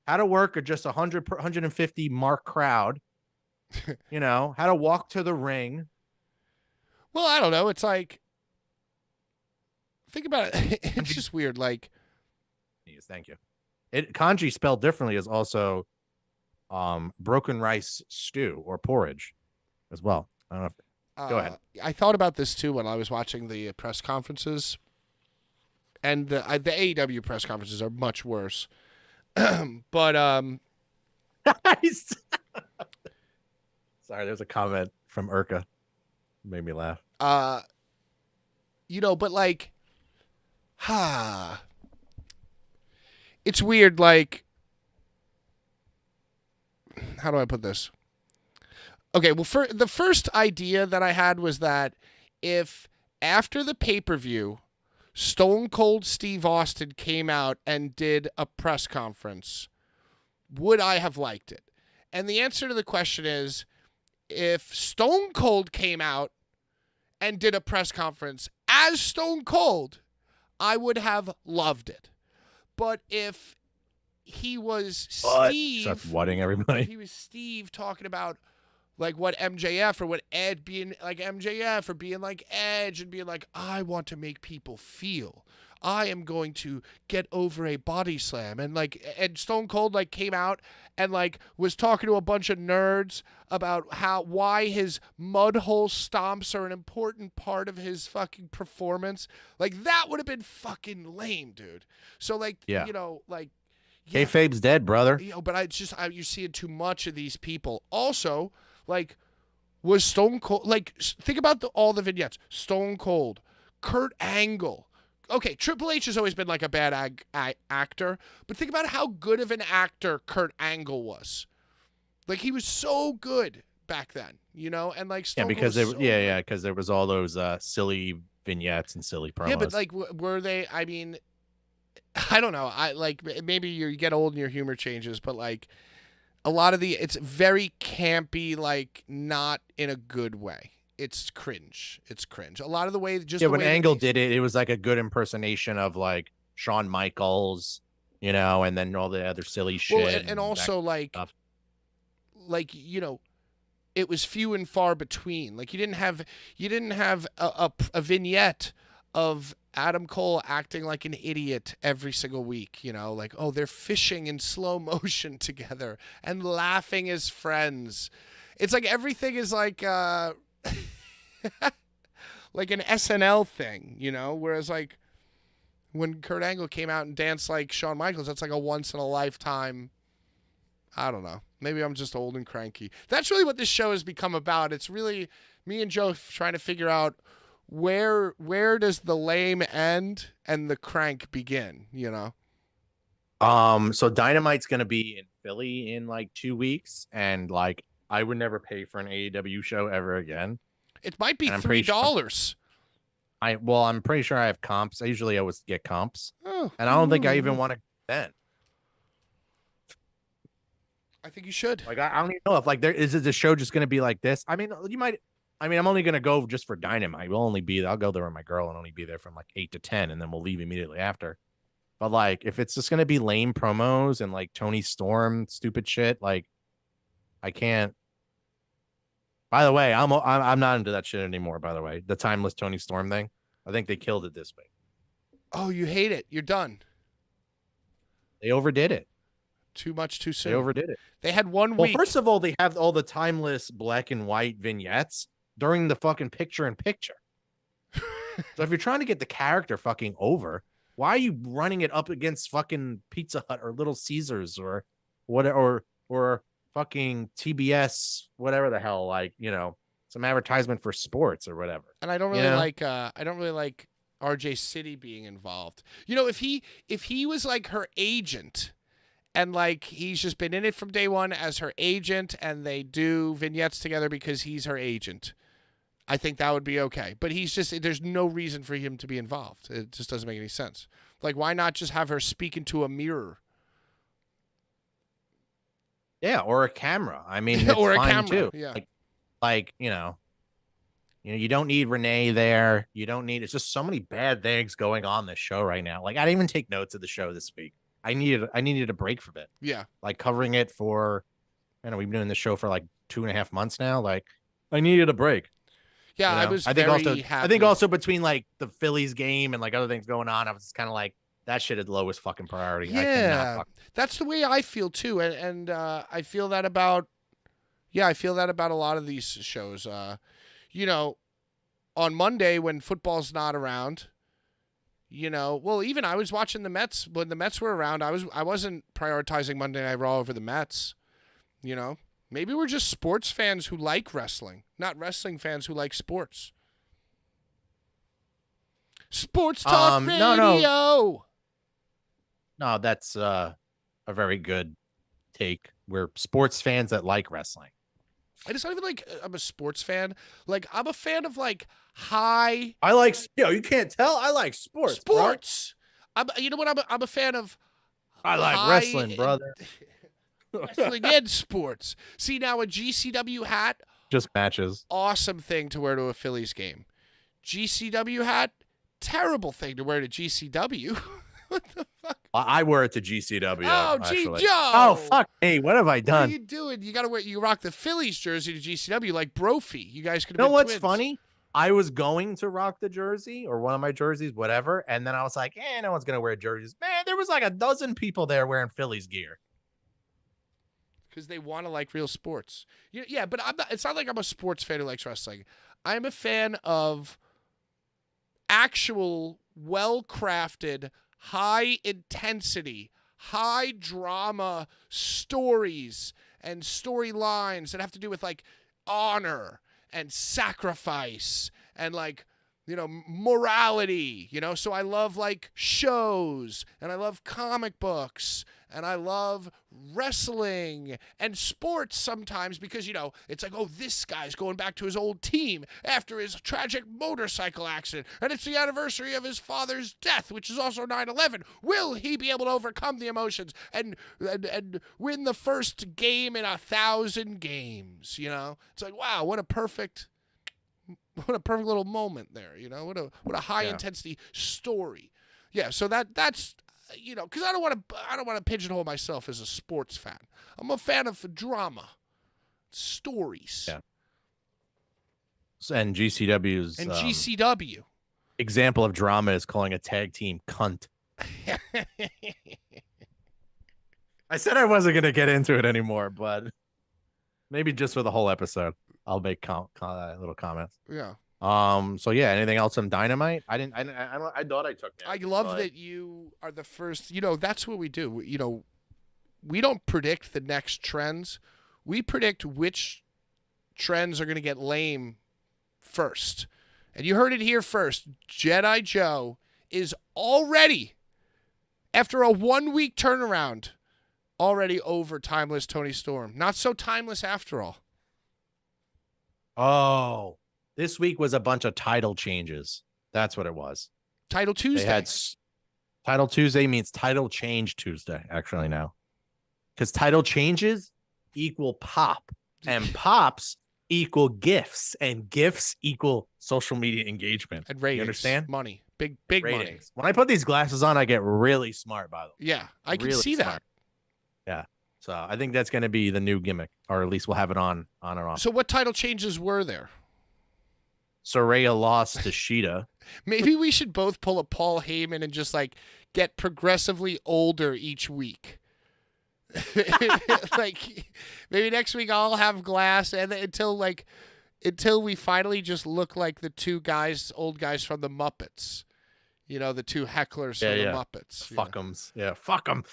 D: how to work at just 150 mark crowd, you know, how to walk to the ring.
B: Well, I don't know. It's like, think about it. It's just weird. Like,
D: Yes, thank you. Kanji spelled differently is also broken rice stew or porridge as well. I don't know. Go ahead.
B: I thought about this too when I was watching the press conferences, and the AEW press conferences are much worse. But
D: Sorry, there's a comment from Urka. Made me laugh.
B: you know, but like, it's weird. Like, how do I put this? Okay, well, for the first idea that I had was that if after the pay-per-view, Stone Cold Steve Austin came out and did a press conference, would I have liked it? And the answer to the question is, if Stone Cold came out and did a press conference as Stone Cold, I would have loved it. But if he was Steve,
D: Start whatting everybody.
B: if he was Steve talking about like what MJF or what Ed being like MJF or being like Edge and being like, I want to make people feel. I am going to get over a body slam. And like, and Stone Cold like came out and like was talking to a bunch of nerds about why his mud hole stomps are an important part of his fucking performance. Like that would have been fucking lame, dude. So like,
D: Yeah.
B: you know, like,
D: Kayfabe's dead, brother.
B: you know, but you're seeing too much of these people. Also, like, was Stone Cold, like, think about all the vignettes. Stone Cold, Kurt Angle. Okay, Triple H has always been like a bad actor, but think about how good of an actor Kurt Angle was. Like, he was so good back then, you know? And like, Stone Cold
D: because
B: was so good.
D: because there was all those silly vignettes and silly promos.
B: Yeah, but like, were they? I mean, I don't know. I like maybe you get old and your humor changes, but like a lot of it's very campy, like not in a good way. It's cringe. It's cringe. A lot of the way, just
D: yeah,
B: the
D: when
B: way that
D: Angle
B: they-
D: did it, it was like a good impersonation of like Shawn Michaels, you know, and then all the other silly shit.
B: Well, and
D: that
B: also
D: stuff.
B: like you know, it was few and far between. Like you didn't have a vignette of Adam Cole acting like an idiot every single week, you know, like, oh, they're fishing in slow motion together and laughing as friends. It's like everything is like like an SNL thing, you know, whereas like when Kurt Angle came out and danced like Shawn Michaels, that's like a once in a lifetime. I don't know. Maybe I'm just old and cranky. That's really what this show has become about. It's really me and Joe trying to figure out where does the lame end and the crank begin, you know?
D: So Dynamite's gonna be in Philly in like 2 weeks, and like I would never pay for an AEW show ever again.
B: It might be
D: And I'm pretty sure-
B: $3.
D: I'm pretty sure I have comps. I usually always get comps,
B: Oh,
D: and I don't think I even want to then.
B: I think you should.
D: Like I don't even know if like the show just gonna be like this. I mean, you might. I mean, I'm only gonna go just for Dynamite. I'll go there with my girl and only be there from like 8 to 10, and then we'll leave immediately after. But like, if it's just gonna be lame promos and like Tony Storm stupid shit, like I can't. By the way, I'm not into that shit anymore. By the way, the timeless Tony Storm thing, I think they killed it this week.
B: Oh, you hate it. You're done.
D: They overdid it.
B: Too much too
D: They
B: soon.
D: overdid it.
B: They had 1
D: Well,
B: week.
D: first of all, they have all the timeless black and white vignettes during the fucking picture-in-picture. So if you're trying to get the character fucking over, why are you running it up against fucking Pizza Hut or Little Caesars or what or fucking TBS, whatever the hell, like, you know, some advertisement for sports or whatever.
B: And I don't
D: You
B: really
D: know?
B: like RJ City being involved. You know, if he was like her agent and like he's just been in it from day one as her agent and they do vignettes together because he's her agent, I think that would be okay. But there's no reason for him to be involved. It just doesn't make any sense. Like, why not just have her speak into a mirror?
D: Yeah, or a camera. I mean,
B: Or a
D: it's fine
B: camera,
D: too.
B: yeah.
D: Like, you know, you don't need Renee there. You don't need. It's just so many bad things going on this show right now. Like, I didn't even take notes of the show this week. I needed a break from it.
B: Yeah.
D: Like covering it for, I know we've been doing this show for like 2.5 months now. Like, I needed a break.
B: Yeah,
D: you know?
B: I was
D: think
B: very
D: also,
B: happy.
D: I think also between like the Phillies game and like other things going on, I was kind of like, that shit is lowest fucking priority. I
B: Yeah,
D: cannot fuck.
B: that's the way I feel too, and I feel that about, I feel that about a lot of these shows. You know, on Monday when football's not around, you know, well, even I was watching the Mets when the Mets were around. I wasn't prioritizing Monday Night Raw over the Mets. You know, maybe we're just sports fans who like wrestling, not wrestling fans who like sports. Sports talk radio.
D: No, that's a very good take. We're sports fans that like wrestling.
B: And it's not even like I'm a sports fan. Like, I'm a fan of like high
D: I like, you can't tell. I like sports. bro.
B: sports. You know what? I'm a fan of
D: I like
B: high
D: wrestling, brother.
B: wrestling and sports. See, now a GCW hat,
D: Just matches.
B: awesome thing to wear to a Phillies game. GCW hat, terrible thing to wear to GCW. What the fuck?
D: I wear it to GCW.
B: Oh,
D: actually.
B: Joe.
D: Oh, fuck me. What have I
B: What are
D: done?
B: you doing? You gotta wear. You rock the Phillies jersey to GCW like Brophy. You guys could.
D: You know what's funny? I was going to rock the jersey or one of my jerseys, whatever. And then I was like, no one's going to wear jerseys. Man, there was like a dozen people there wearing Phillies gear.
B: Because they want to like real sports. Yeah, but I'm not. It's not like I'm a sports fan who likes wrestling. I'm a fan of actual, well-crafted, high-intensity, high-drama stories and storylines that have to do with like honor and sacrifice and like, you know, morality, you know? So I love like shows and I love comic books and I love wrestling and sports sometimes because, you know, it's like, oh, this guy's going back to his old team after his tragic motorcycle accident and it's the anniversary of his father's death, which is also 9/11. Will he be able to overcome the emotions and win the first game in 1,000 games, you know? It's like, wow, what a perfect little moment there, you know? What a high intensity story. Yeah, so that's, you know, because I don't want to pigeonhole myself as a sports fan. I'm a fan of drama, stories,
D: Yeah. And GCW's
B: and GCW.
D: example of drama is calling a tag team cunt. I said I wasn't going to get into it anymore, but maybe just for the whole episode, I'll make little comments.
B: Yeah.
D: So yeah, anything else on Dynamite? I thought I took it.
B: I love that you are the first. You know, that's what we do. You know, we don't predict the next trends. We predict which trends are going to get lame first. And you heard it here first. Jedi Joe is already, after a 1-week turnaround, already over timeless Tony Storm. Not so timeless after all.
D: Oh, this week was a bunch of title changes. That's what it was.
B: Title Tuesday.
D: They had Title Tuesday means Title Change Tuesday, actually now. Because title changes equal pop, and pops equal gifts, and gifts equal social media engagement.
B: And ratings.
D: You understand?
B: Money. Big money.
D: Ratings. When I put these glasses on, I get really smart, by the way.
B: Yeah, I can
D: Really
B: see
D: smart.
B: that.
D: Yeah. So I think that's going to be the new gimmick, or at least we'll have it on and off.
B: So what title changes were there?
D: Soraya lost to Sheeta.
B: Maybe we should both pull a Paul Heyman and just like get progressively older each week. Like maybe next week I'll have glass and until we finally just look like the two guys, old guys from the Muppets. You know, the two hecklers from the Muppets.
D: Fuck 'ems. Yeah, fuck 'em.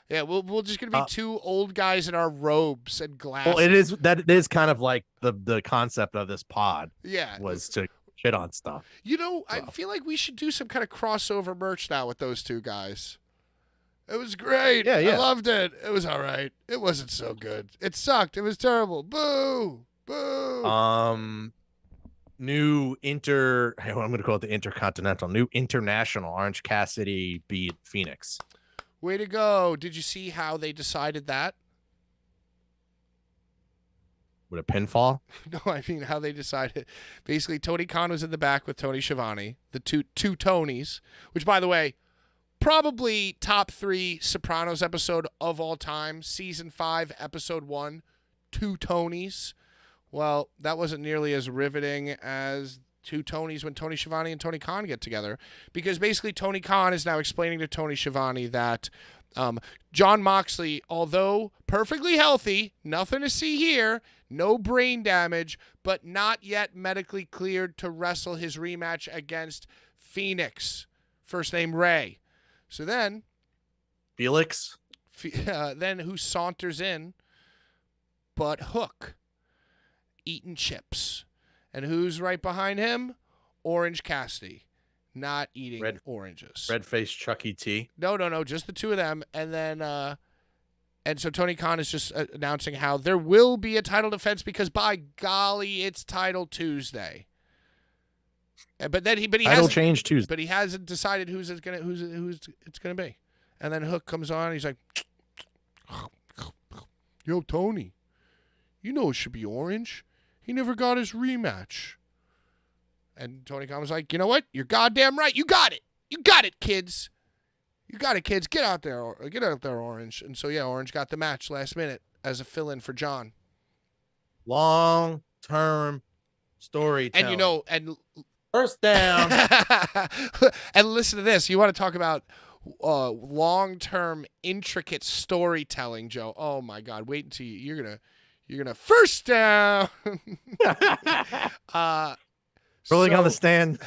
B: Yeah, we're just gonna be two old guys in our robes and glasses.
D: Well, it is kind of like the concept of this pod.
B: Yeah,
D: was to shit on stuff.
B: You know, I feel like we should do some kind of crossover merch now with those two guys. It was great.
D: Yeah.
B: I loved it. It was all right. It wasn't so good. It sucked. It was terrible. Boo. Boo.
D: New I'm going to call it the Intercontinental. New International. Orange Cassidy beat Phoenix.
B: Way to go. Did you see how they decided that?
D: With a pinfall?
B: No, I mean how they decided. Basically, Tony Khan was in the back with Tony Schiavone, the two Tonys, which, by the way, probably top 3 Sopranos episode of all time. Season 5, episode 1, 2 Tonys. Well, that wasn't nearly as riveting as 2 Tonys when Tony Schiavone and Tony Khan get together. Because basically Tony Khan is now explaining to Tony Schiavone that Jon Moxley, although perfectly healthy, nothing to see here, no brain damage, but not yet medically cleared to wrestle his rematch against Phoenix. First name Ray. So then
D: Felix?
B: Then who saunters in but Hook, eating chips. And who's right behind him? Orange Cassidy, not eating oranges.
D: Red-faced Chucky T.
B: No, just the two of them. And then, and so Tony Khan is just announcing how there will be a title defense because by golly, it's Title Tuesday. But he
D: Title change Tuesday.
B: But he hasn't decided who's it's gonna be. And then Hook comes on. And he's like, "Yo, Tony, you know it should be orange. He never got his rematch." And Tony Khan was like, "You know what? You're goddamn right. You got it. You got it, kids. You got it, kids. Get out there, Orange." And so yeah, Orange got the match last minute as a fill-in for John.
D: Long-term storytelling.
B: And you know, and
D: first down.
B: And listen to this. You want to talk about long-term intricate storytelling, Joe? Oh my God! Wait until you're gonna first down.
D: Ruling on the stand.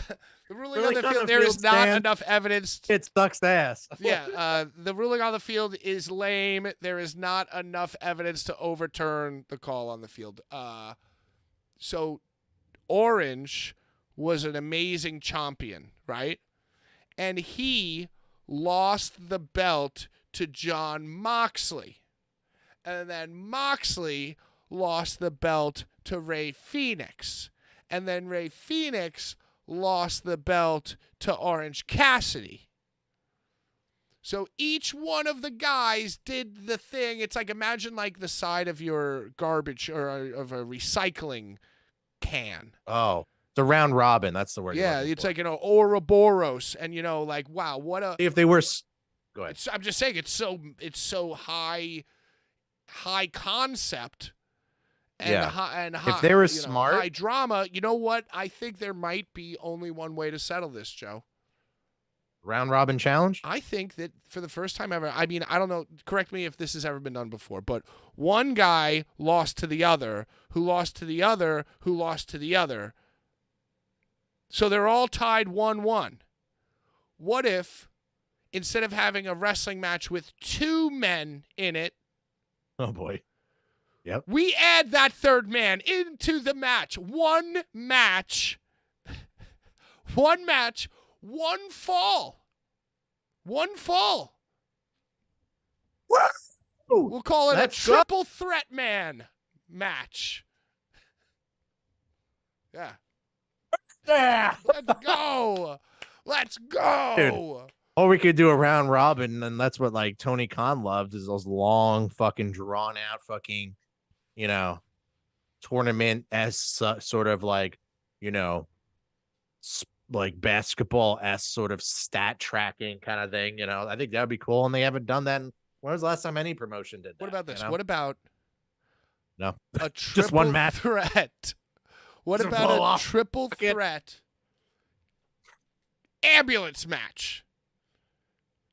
B: The ruling on the field. There is not enough evidence.
D: It sucks ass.
B: Yeah. The ruling on the field is lame. There is not enough evidence to overturn the call on the field. So Orange was an amazing champion, right? And he lost the belt to Jon Moxley. And then Moxley lost the belt to Ray Phoenix. And then Ray Phoenix lost the belt to Orange Cassidy. So each one of the guys did the thing. It's like, imagine like the side of your garbage or of a recycling can.
D: Oh, the round robin. That's the word.
B: Yeah, it's like, Ouroboros. And, like, wow, what a...
D: If they were... Go ahead.
B: I'm just saying it's so high concept. And
D: if they were smart,
B: high drama, you know what? I think there might be only one way to settle this, Joe.
D: Round robin challenge?
B: I think that for the first time ever, I mean, I don't know, correct me if this has ever been done before, but one guy lost to the other, who lost to the other, who lost to the other. So they're all tied 1-1. What if, instead of having a wrestling match with 2 men in it,
D: oh boy. Yep.
B: we add that third man into the match. One match, one fall. One fall.
D: Whoa.
B: We'll call it
D: Let's
B: a triple threat man match. Yeah.
D: Yeah.
B: Let's go. Let's go.
D: Dude. Or we could do a round robin, and that's what like Tony Khan loved, is those long fucking drawn out fucking, tournament as sort of like, like basketball-esque sort of stat tracking kind of thing. I think that would be cool. And they haven't done that. When was the last time any promotion did that?
B: What about this? What about
D: no,
B: a
D: just one
B: triple
D: match
B: threat What
D: To
B: about
D: blow
B: a
D: off
B: triple
D: fucking-
B: threat ambulance match?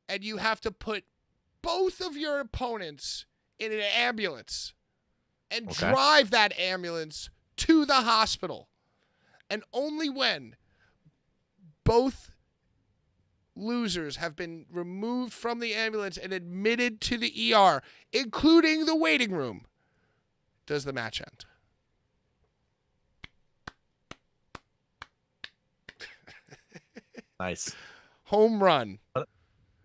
B: And you have to put both of your opponents in an ambulance and
D: Okay.
B: drive that ambulance to the hospital. And only when both losers have been removed from the ambulance and admitted to the ER, including the waiting room, does the match end.
D: Nice.
B: Home run.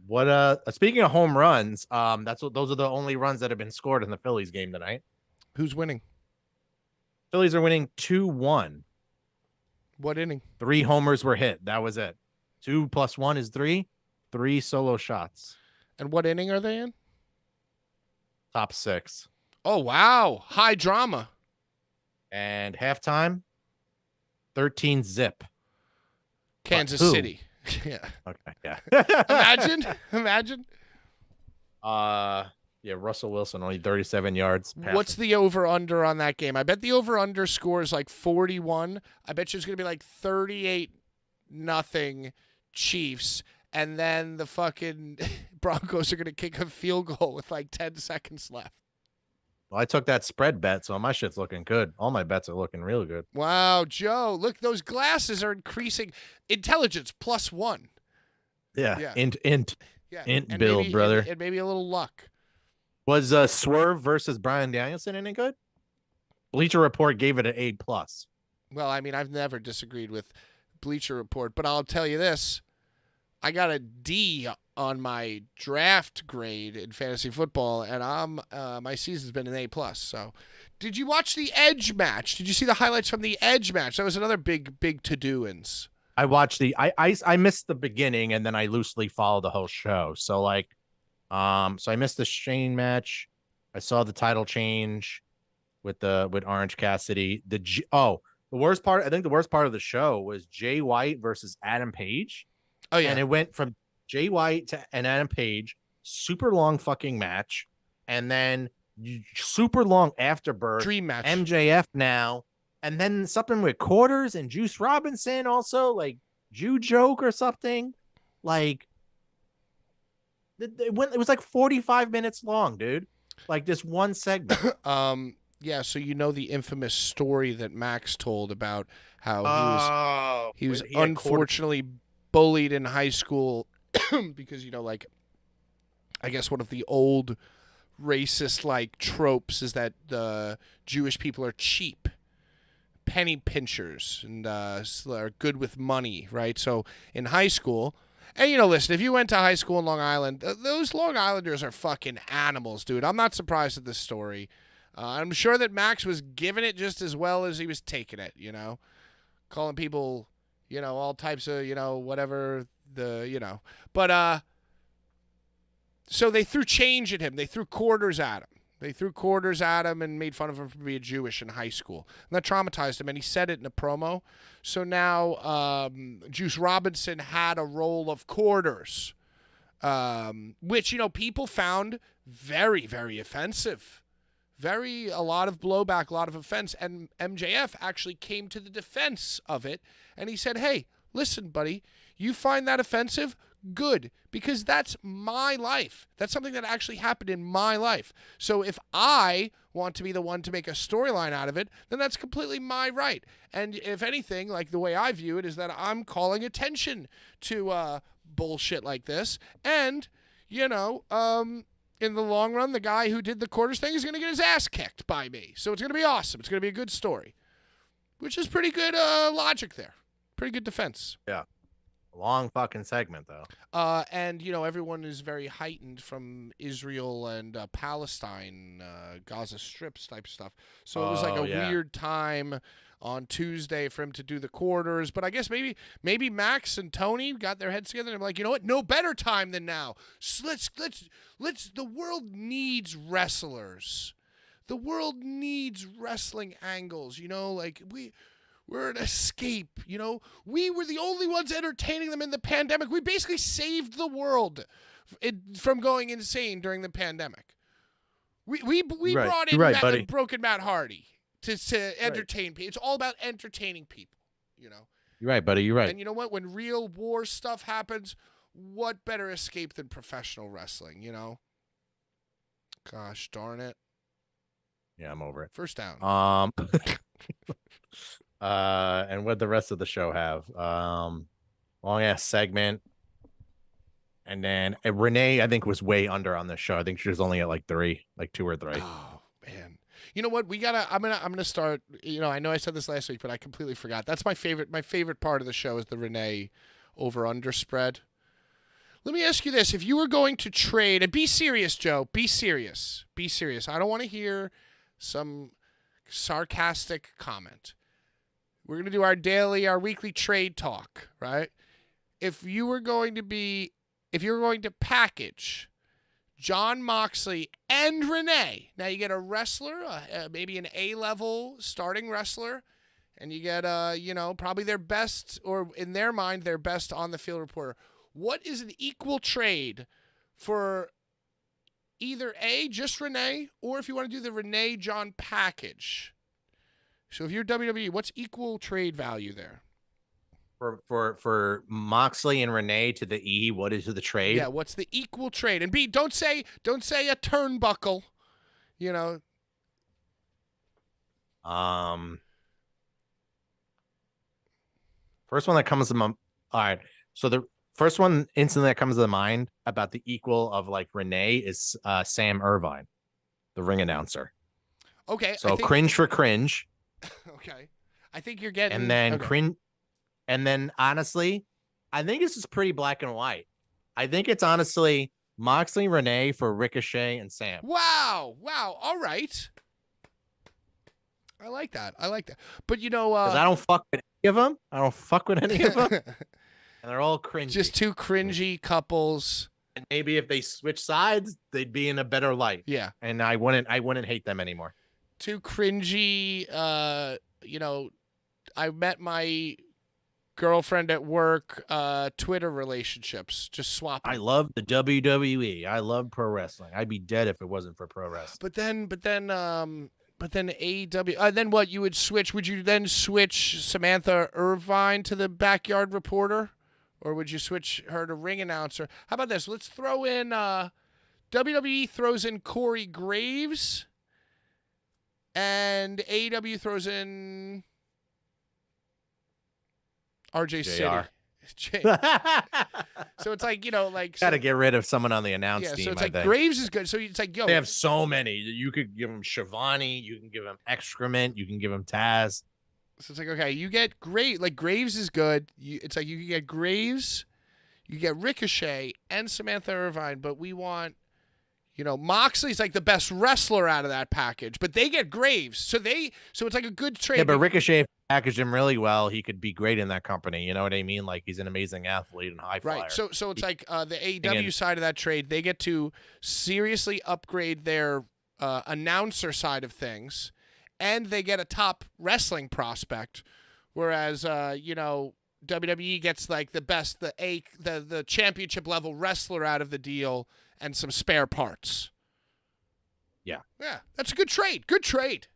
D: What speaking of home runs, those are the only runs that have been scored in the Phillies game tonight.
B: Who's winning?
D: Phillies are winning 2-1.
B: What inning?
D: 3 homers were hit. That was it. 2 + 1 is 3. 3 solo shots.
B: And what inning are they in?
D: Top 6.
B: Oh, wow. High drama.
D: And halftime, 13-zip.
B: Kansas
D: who?
B: City. Yeah.
D: Okay, yeah.
B: Imagine.
D: Yeah, Russell Wilson only 37 yards.
B: What's the over-under on that game? I bet the over-under score is like 41. I bet you it's going to be like 38-0 Chiefs. And then the fucking Broncos are going to kick a field goal with like 10 seconds left.
D: Well, I took that spread bet, so my shit's looking good. All my bets are looking real good.
B: Wow, Joe. Look, those glasses are increasing. Intelligence +1.
D: Yeah.
B: Yeah.
D: Int
B: Yeah.
D: Int
B: And
D: build, brother.
B: And maybe a little luck.
D: Was Swerve versus Brian Danielson any good? Bleacher Report gave it an A+.
B: Well, I mean, I've never disagreed with Bleacher Report, but I'll tell you this. I got a D on my draft grade in fantasy football, and my season's been an A+. So, did you watch the Edge match? Did you see the highlights from the Edge match? That was another big to-do-ins.
D: I watched I missed the beginning, and then I loosely followed the whole show. So so I missed the Shane match. I saw the title change with Orange Cassidy. The worst part, I think the worst part of the show was Jay White versus Adam Page.
B: Oh, yeah.
D: And it went from Jay White and Adam Page, super long fucking match, and then super long afterbirth.
B: Dream match.
D: MJF now, and then something with Quarters and Juice Robinson also, like Jew Joke or something. Like it was like 45 minutes long, dude. Like this one segment.
B: Yeah, so you know the infamous story that Max told about how he was
D: he had
B: unfortunately bullied in high school because, like, I guess one of the old racist, like, tropes is that Jewish people are cheap, penny pinchers, and are good with money, right? So in high school, and, listen, if you went to high school in Long Island, those Long Islanders are fucking animals, dude. I'm not surprised at this story. I'm sure that Max was giving it just as well as he was taking it, calling people, all types of, whatever But, so they threw change at him. They threw quarters at him. And made fun of him for being Jewish in high school. And that traumatized him, and he said it in a promo. So now Juice Robinson had a roll of quarters, which, people found very, very offensive. A lot of blowback, a lot of offense. And MJF actually came to the defense of it, and he said, hey, listen, buddy, you find that offensive? Good, because that's my life. That's something that actually happened in my life. So if I want to be the one to make a storyline out of it, then that's completely my right. And if anything, like the way I view it is that I'm calling attention to bullshit like this. And, in the long run, the guy who did the quarters thing is going to get his ass kicked by me. So it's going to be awesome. It's going to be a good story, which is pretty good logic there. Pretty good defense.
D: Yeah. Long fucking segment, though.
B: And, everyone is very heightened from Israel and Palestine, Gaza Strips type stuff. So it was like a weird time on Tuesday for him to do the quarters. But I guess maybe Max and Tony got their heads together and like, you know what? No better time than now. So let's the world needs wrestlers. The world needs wrestling angles, like we're an escape, We were the only ones entertaining them in the pandemic. We basically saved the world from going insane during the pandemic. We brought in
D: buddy.
B: Broken Matt Hardy. to entertain people. It's all about entertaining people, you know.
D: You're right, buddy. You're right.
B: And you know what? When real war stuff happens, what better escape than professional wrestling, you know? Gosh darn it.
D: Yeah, I'm over it.
B: First down.
D: And what the rest of the show have? Long ass segment. And then Renee, I think, was way under on this show. I think she was only at like 2 or 3.
B: Oh man. You know what? I'm gonna start. You know, I know I said this last week, but I completely forgot. That's my favorite. My favorite part of the show is the Renee over under spread. Let me ask you this: if you were going to trade, and be serious, Joe, be serious. Be serious. I don't want to hear some sarcastic comment. We're gonna do our weekly trade talk, right? If you were going to package Jon Moxley and Renee, now you get a wrestler, maybe an A-level starting wrestler, and you get probably their best, or in their mind, their best on the field reporter. What is an equal trade for either A, just Renee, or if you want to do the Renee Jon package? So if you're WWE, what's equal trade value there?
D: For Moxley and Renee to the E, what is the trade?
B: Yeah, what's the equal trade? And B, don't say a turnbuckle. You know.
D: First one that comes to my all right. So the first one instantly that comes to the mind about the equal of like Renee is Sam Irvine, the ring announcer.
B: Okay.
D: So cringe for cringe.
B: Okay. I think you're getting.
D: And then
B: okay.
D: cringe. And then honestly, I think this is pretty black and white. I think it's honestly Moxley, Renee for Ricochet and Sam.
B: Wow. All right. I like that. But you know,
D: because I don't fuck with any of them. And they're all cringy.
B: Just two cringy couples.
D: And maybe if they switch sides, they'd be in a better light.
B: Yeah.
D: And I wouldn't hate them anymore.
B: Two cringy. I met my girlfriend at work, Twitter relationships, just swapping.
D: I love the WWE. I love pro wrestling. I'd be dead if it wasn't for pro wrestling.
B: But then AEW. Then what? You would switch? Would you then switch Samantha Irvine to the backyard reporter, or would you switch her to ring announcer? How about this? Let's throw in WWE throws in Corey Graves, and AEW throws in RJ
D: JR.
B: City. So it's like,
D: Got to get rid of someone on the announce team.
B: So it's
D: I
B: like
D: think.
B: Graves is good. So it's like,
D: They have so many. You could give them Shivani. You can give them Excrement. You can give them Taz.
B: So it's like, okay, you get great. Like Graves is good. It's like you can get Graves, you get Ricochet and Samantha Irvine, but we want, Moxley's like the best wrestler out of that package, but they get Graves. So it's like a good trade.
D: Yeah, but Ricochet packaged him really well. He could be great in that company. You know what I mean? Like he's an amazing athlete and high flyer.
B: Right. So it's like the AEW side of that trade, they get to seriously upgrade their announcer side of things, and they get a top wrestling prospect, whereas WWE gets like the best, the championship level wrestler out of the deal and some spare parts.
D: Yeah.
B: Yeah, that's a good trade. Good trade.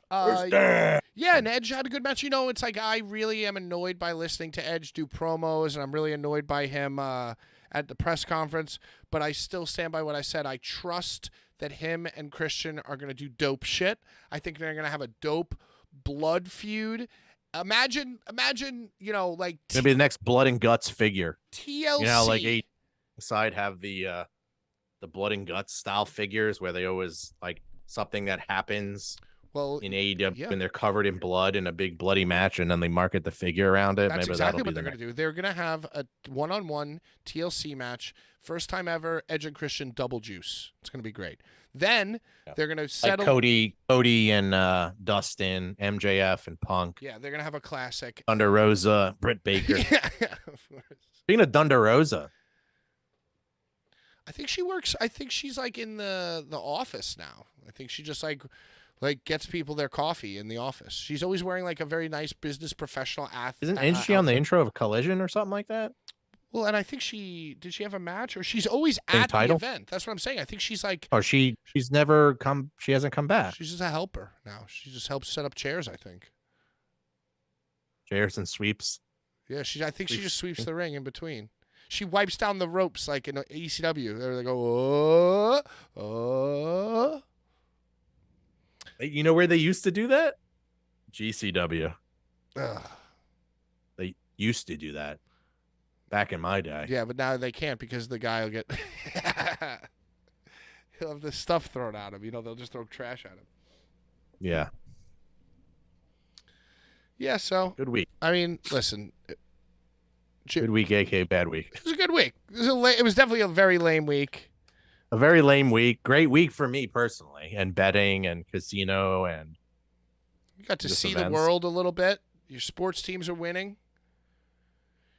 B: Yeah, and Edge had a good match. It's like I really am annoyed by listening to Edge do promos, and I'm really annoyed by him at the press conference, but I still stand by what I said. I trust that him and Christian are going to do dope shit. I think they're going to have a dope blood feud. Imagine, like
D: maybe the next Blood and Guts figure.
B: TLC.
D: Like a side have the Blood and Guts style figures where they always like something that happens.
B: Well,
D: in AEW, when they're covered in blood in a big bloody match, and then they market the figure around it.
B: That's
D: Maybe
B: exactly what they're going to do. They're going to have a one-on-one TLC match, first time ever. Edge and Christian double juice. It's going to be great. Then they're going to settle
D: like Cody and Dustin, MJF and Punk.
B: Yeah, they're going to have a classic.
D: Thunder Rosa, Britt Baker.
B: Yeah, of course.
D: Speaking of Thunder Rosa,
B: I think she works. I think she's like in the office now. I think she just like gets people their coffee in the office. She's always wearing like a very nice business professional athlete.
D: Isn't she on the intro of Collision or something like that?
B: Well, and I think did she have a match, or she's always
D: Same
B: at
D: title?
B: the event. That's what I'm saying. I think she's like
D: Oh, she's never come. She hasn't come back.
B: she's just a helper now. She just helps set up chairs. I think.
D: Jarrison sweeps.
B: Yeah, I think she just
D: Sweeps.
B: sweeps the ring in between. She wipes down the ropes like in ECW. They go, oh.
D: You know where they used to do that? GCW.
B: Ugh.
D: They used to do that back in my day.
B: Yeah, but now they can't because the guy will get he'll have the stuff thrown at him. They'll just throw trash at him.
D: Yeah.
B: Yeah, so
D: Good week.
B: I mean, listen,
D: Good week, aka bad week.
B: it was a good week. It was definitely a very lame week.
D: A very lame week. Great week for me personally, and betting and casino and
B: You got to
D: Just
B: see the
D: events.
B: world a little bit. Your sports teams are winning.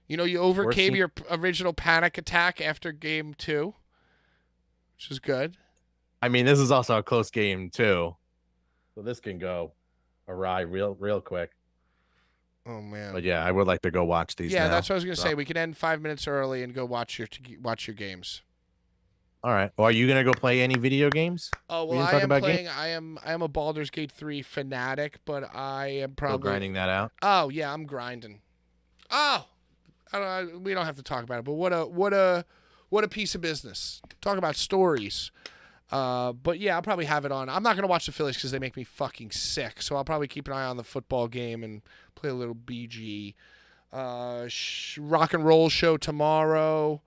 B: You overcame
D: team-
B: your original panic attack after game 2, which is good.
D: I mean, this is also a close game too, so this can go awry real quick.
B: Oh man.
D: But yeah, I would like to go watch these.
B: Yeah,
D: now.
B: that's what I was gonna
D: So-
B: say. We can end 5 minutes early and go watch your games.
D: All right. Well, are you gonna go play any video games?
B: Oh
D: We
B: well,
D: didn't
B: I
D: talk
B: am
D: about
B: playing. I am a Baldur's Gate 3 fanatic, but I am
D: Still
B: probably
D: grinding that out.
B: Oh yeah, I'm grinding. Oh, I don't know, we don't have to talk about it, but what a piece of business. Talk about stories. But yeah, I'll probably have it on. I'm not gonna watch the Phillies because they make me fucking sick. So I'll probably keep an eye on the football game and play a little BG. Rock and roll show tomorrow.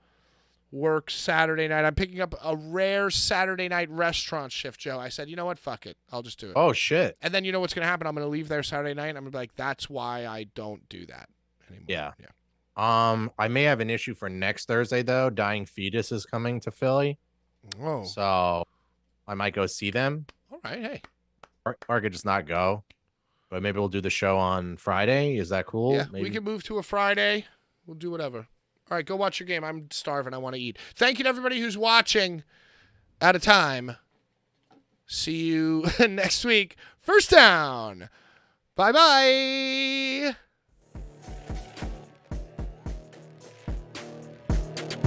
B: Work Saturday night. I'm picking up a rare Saturday night restaurant shift, Joe. I said, you know what? Fuck it. I'll just do it.
D: Oh shit.
B: And then you know what's gonna happen? I'm gonna leave there Saturday night. And I'm gonna be like, that's why I don't do that anymore.
D: Yeah.
B: Yeah.
D: I may have an issue for next Thursday though. Dying Fetus is coming to Philly,
B: Oh.
D: so I might go see them.
B: All right. Hey.
D: Or I could just not go. But maybe we'll do the show on Friday. Is that cool?
B: Yeah,
D: Maybe.
B: we can move to a Friday. We'll do whatever. All right, go watch your game. I'm starving. I want to eat. Thank you to everybody who's watching at a time. See you next week. First down. Bye-bye.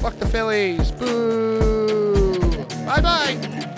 B: Fuck the Phillies. Boo. Bye-bye.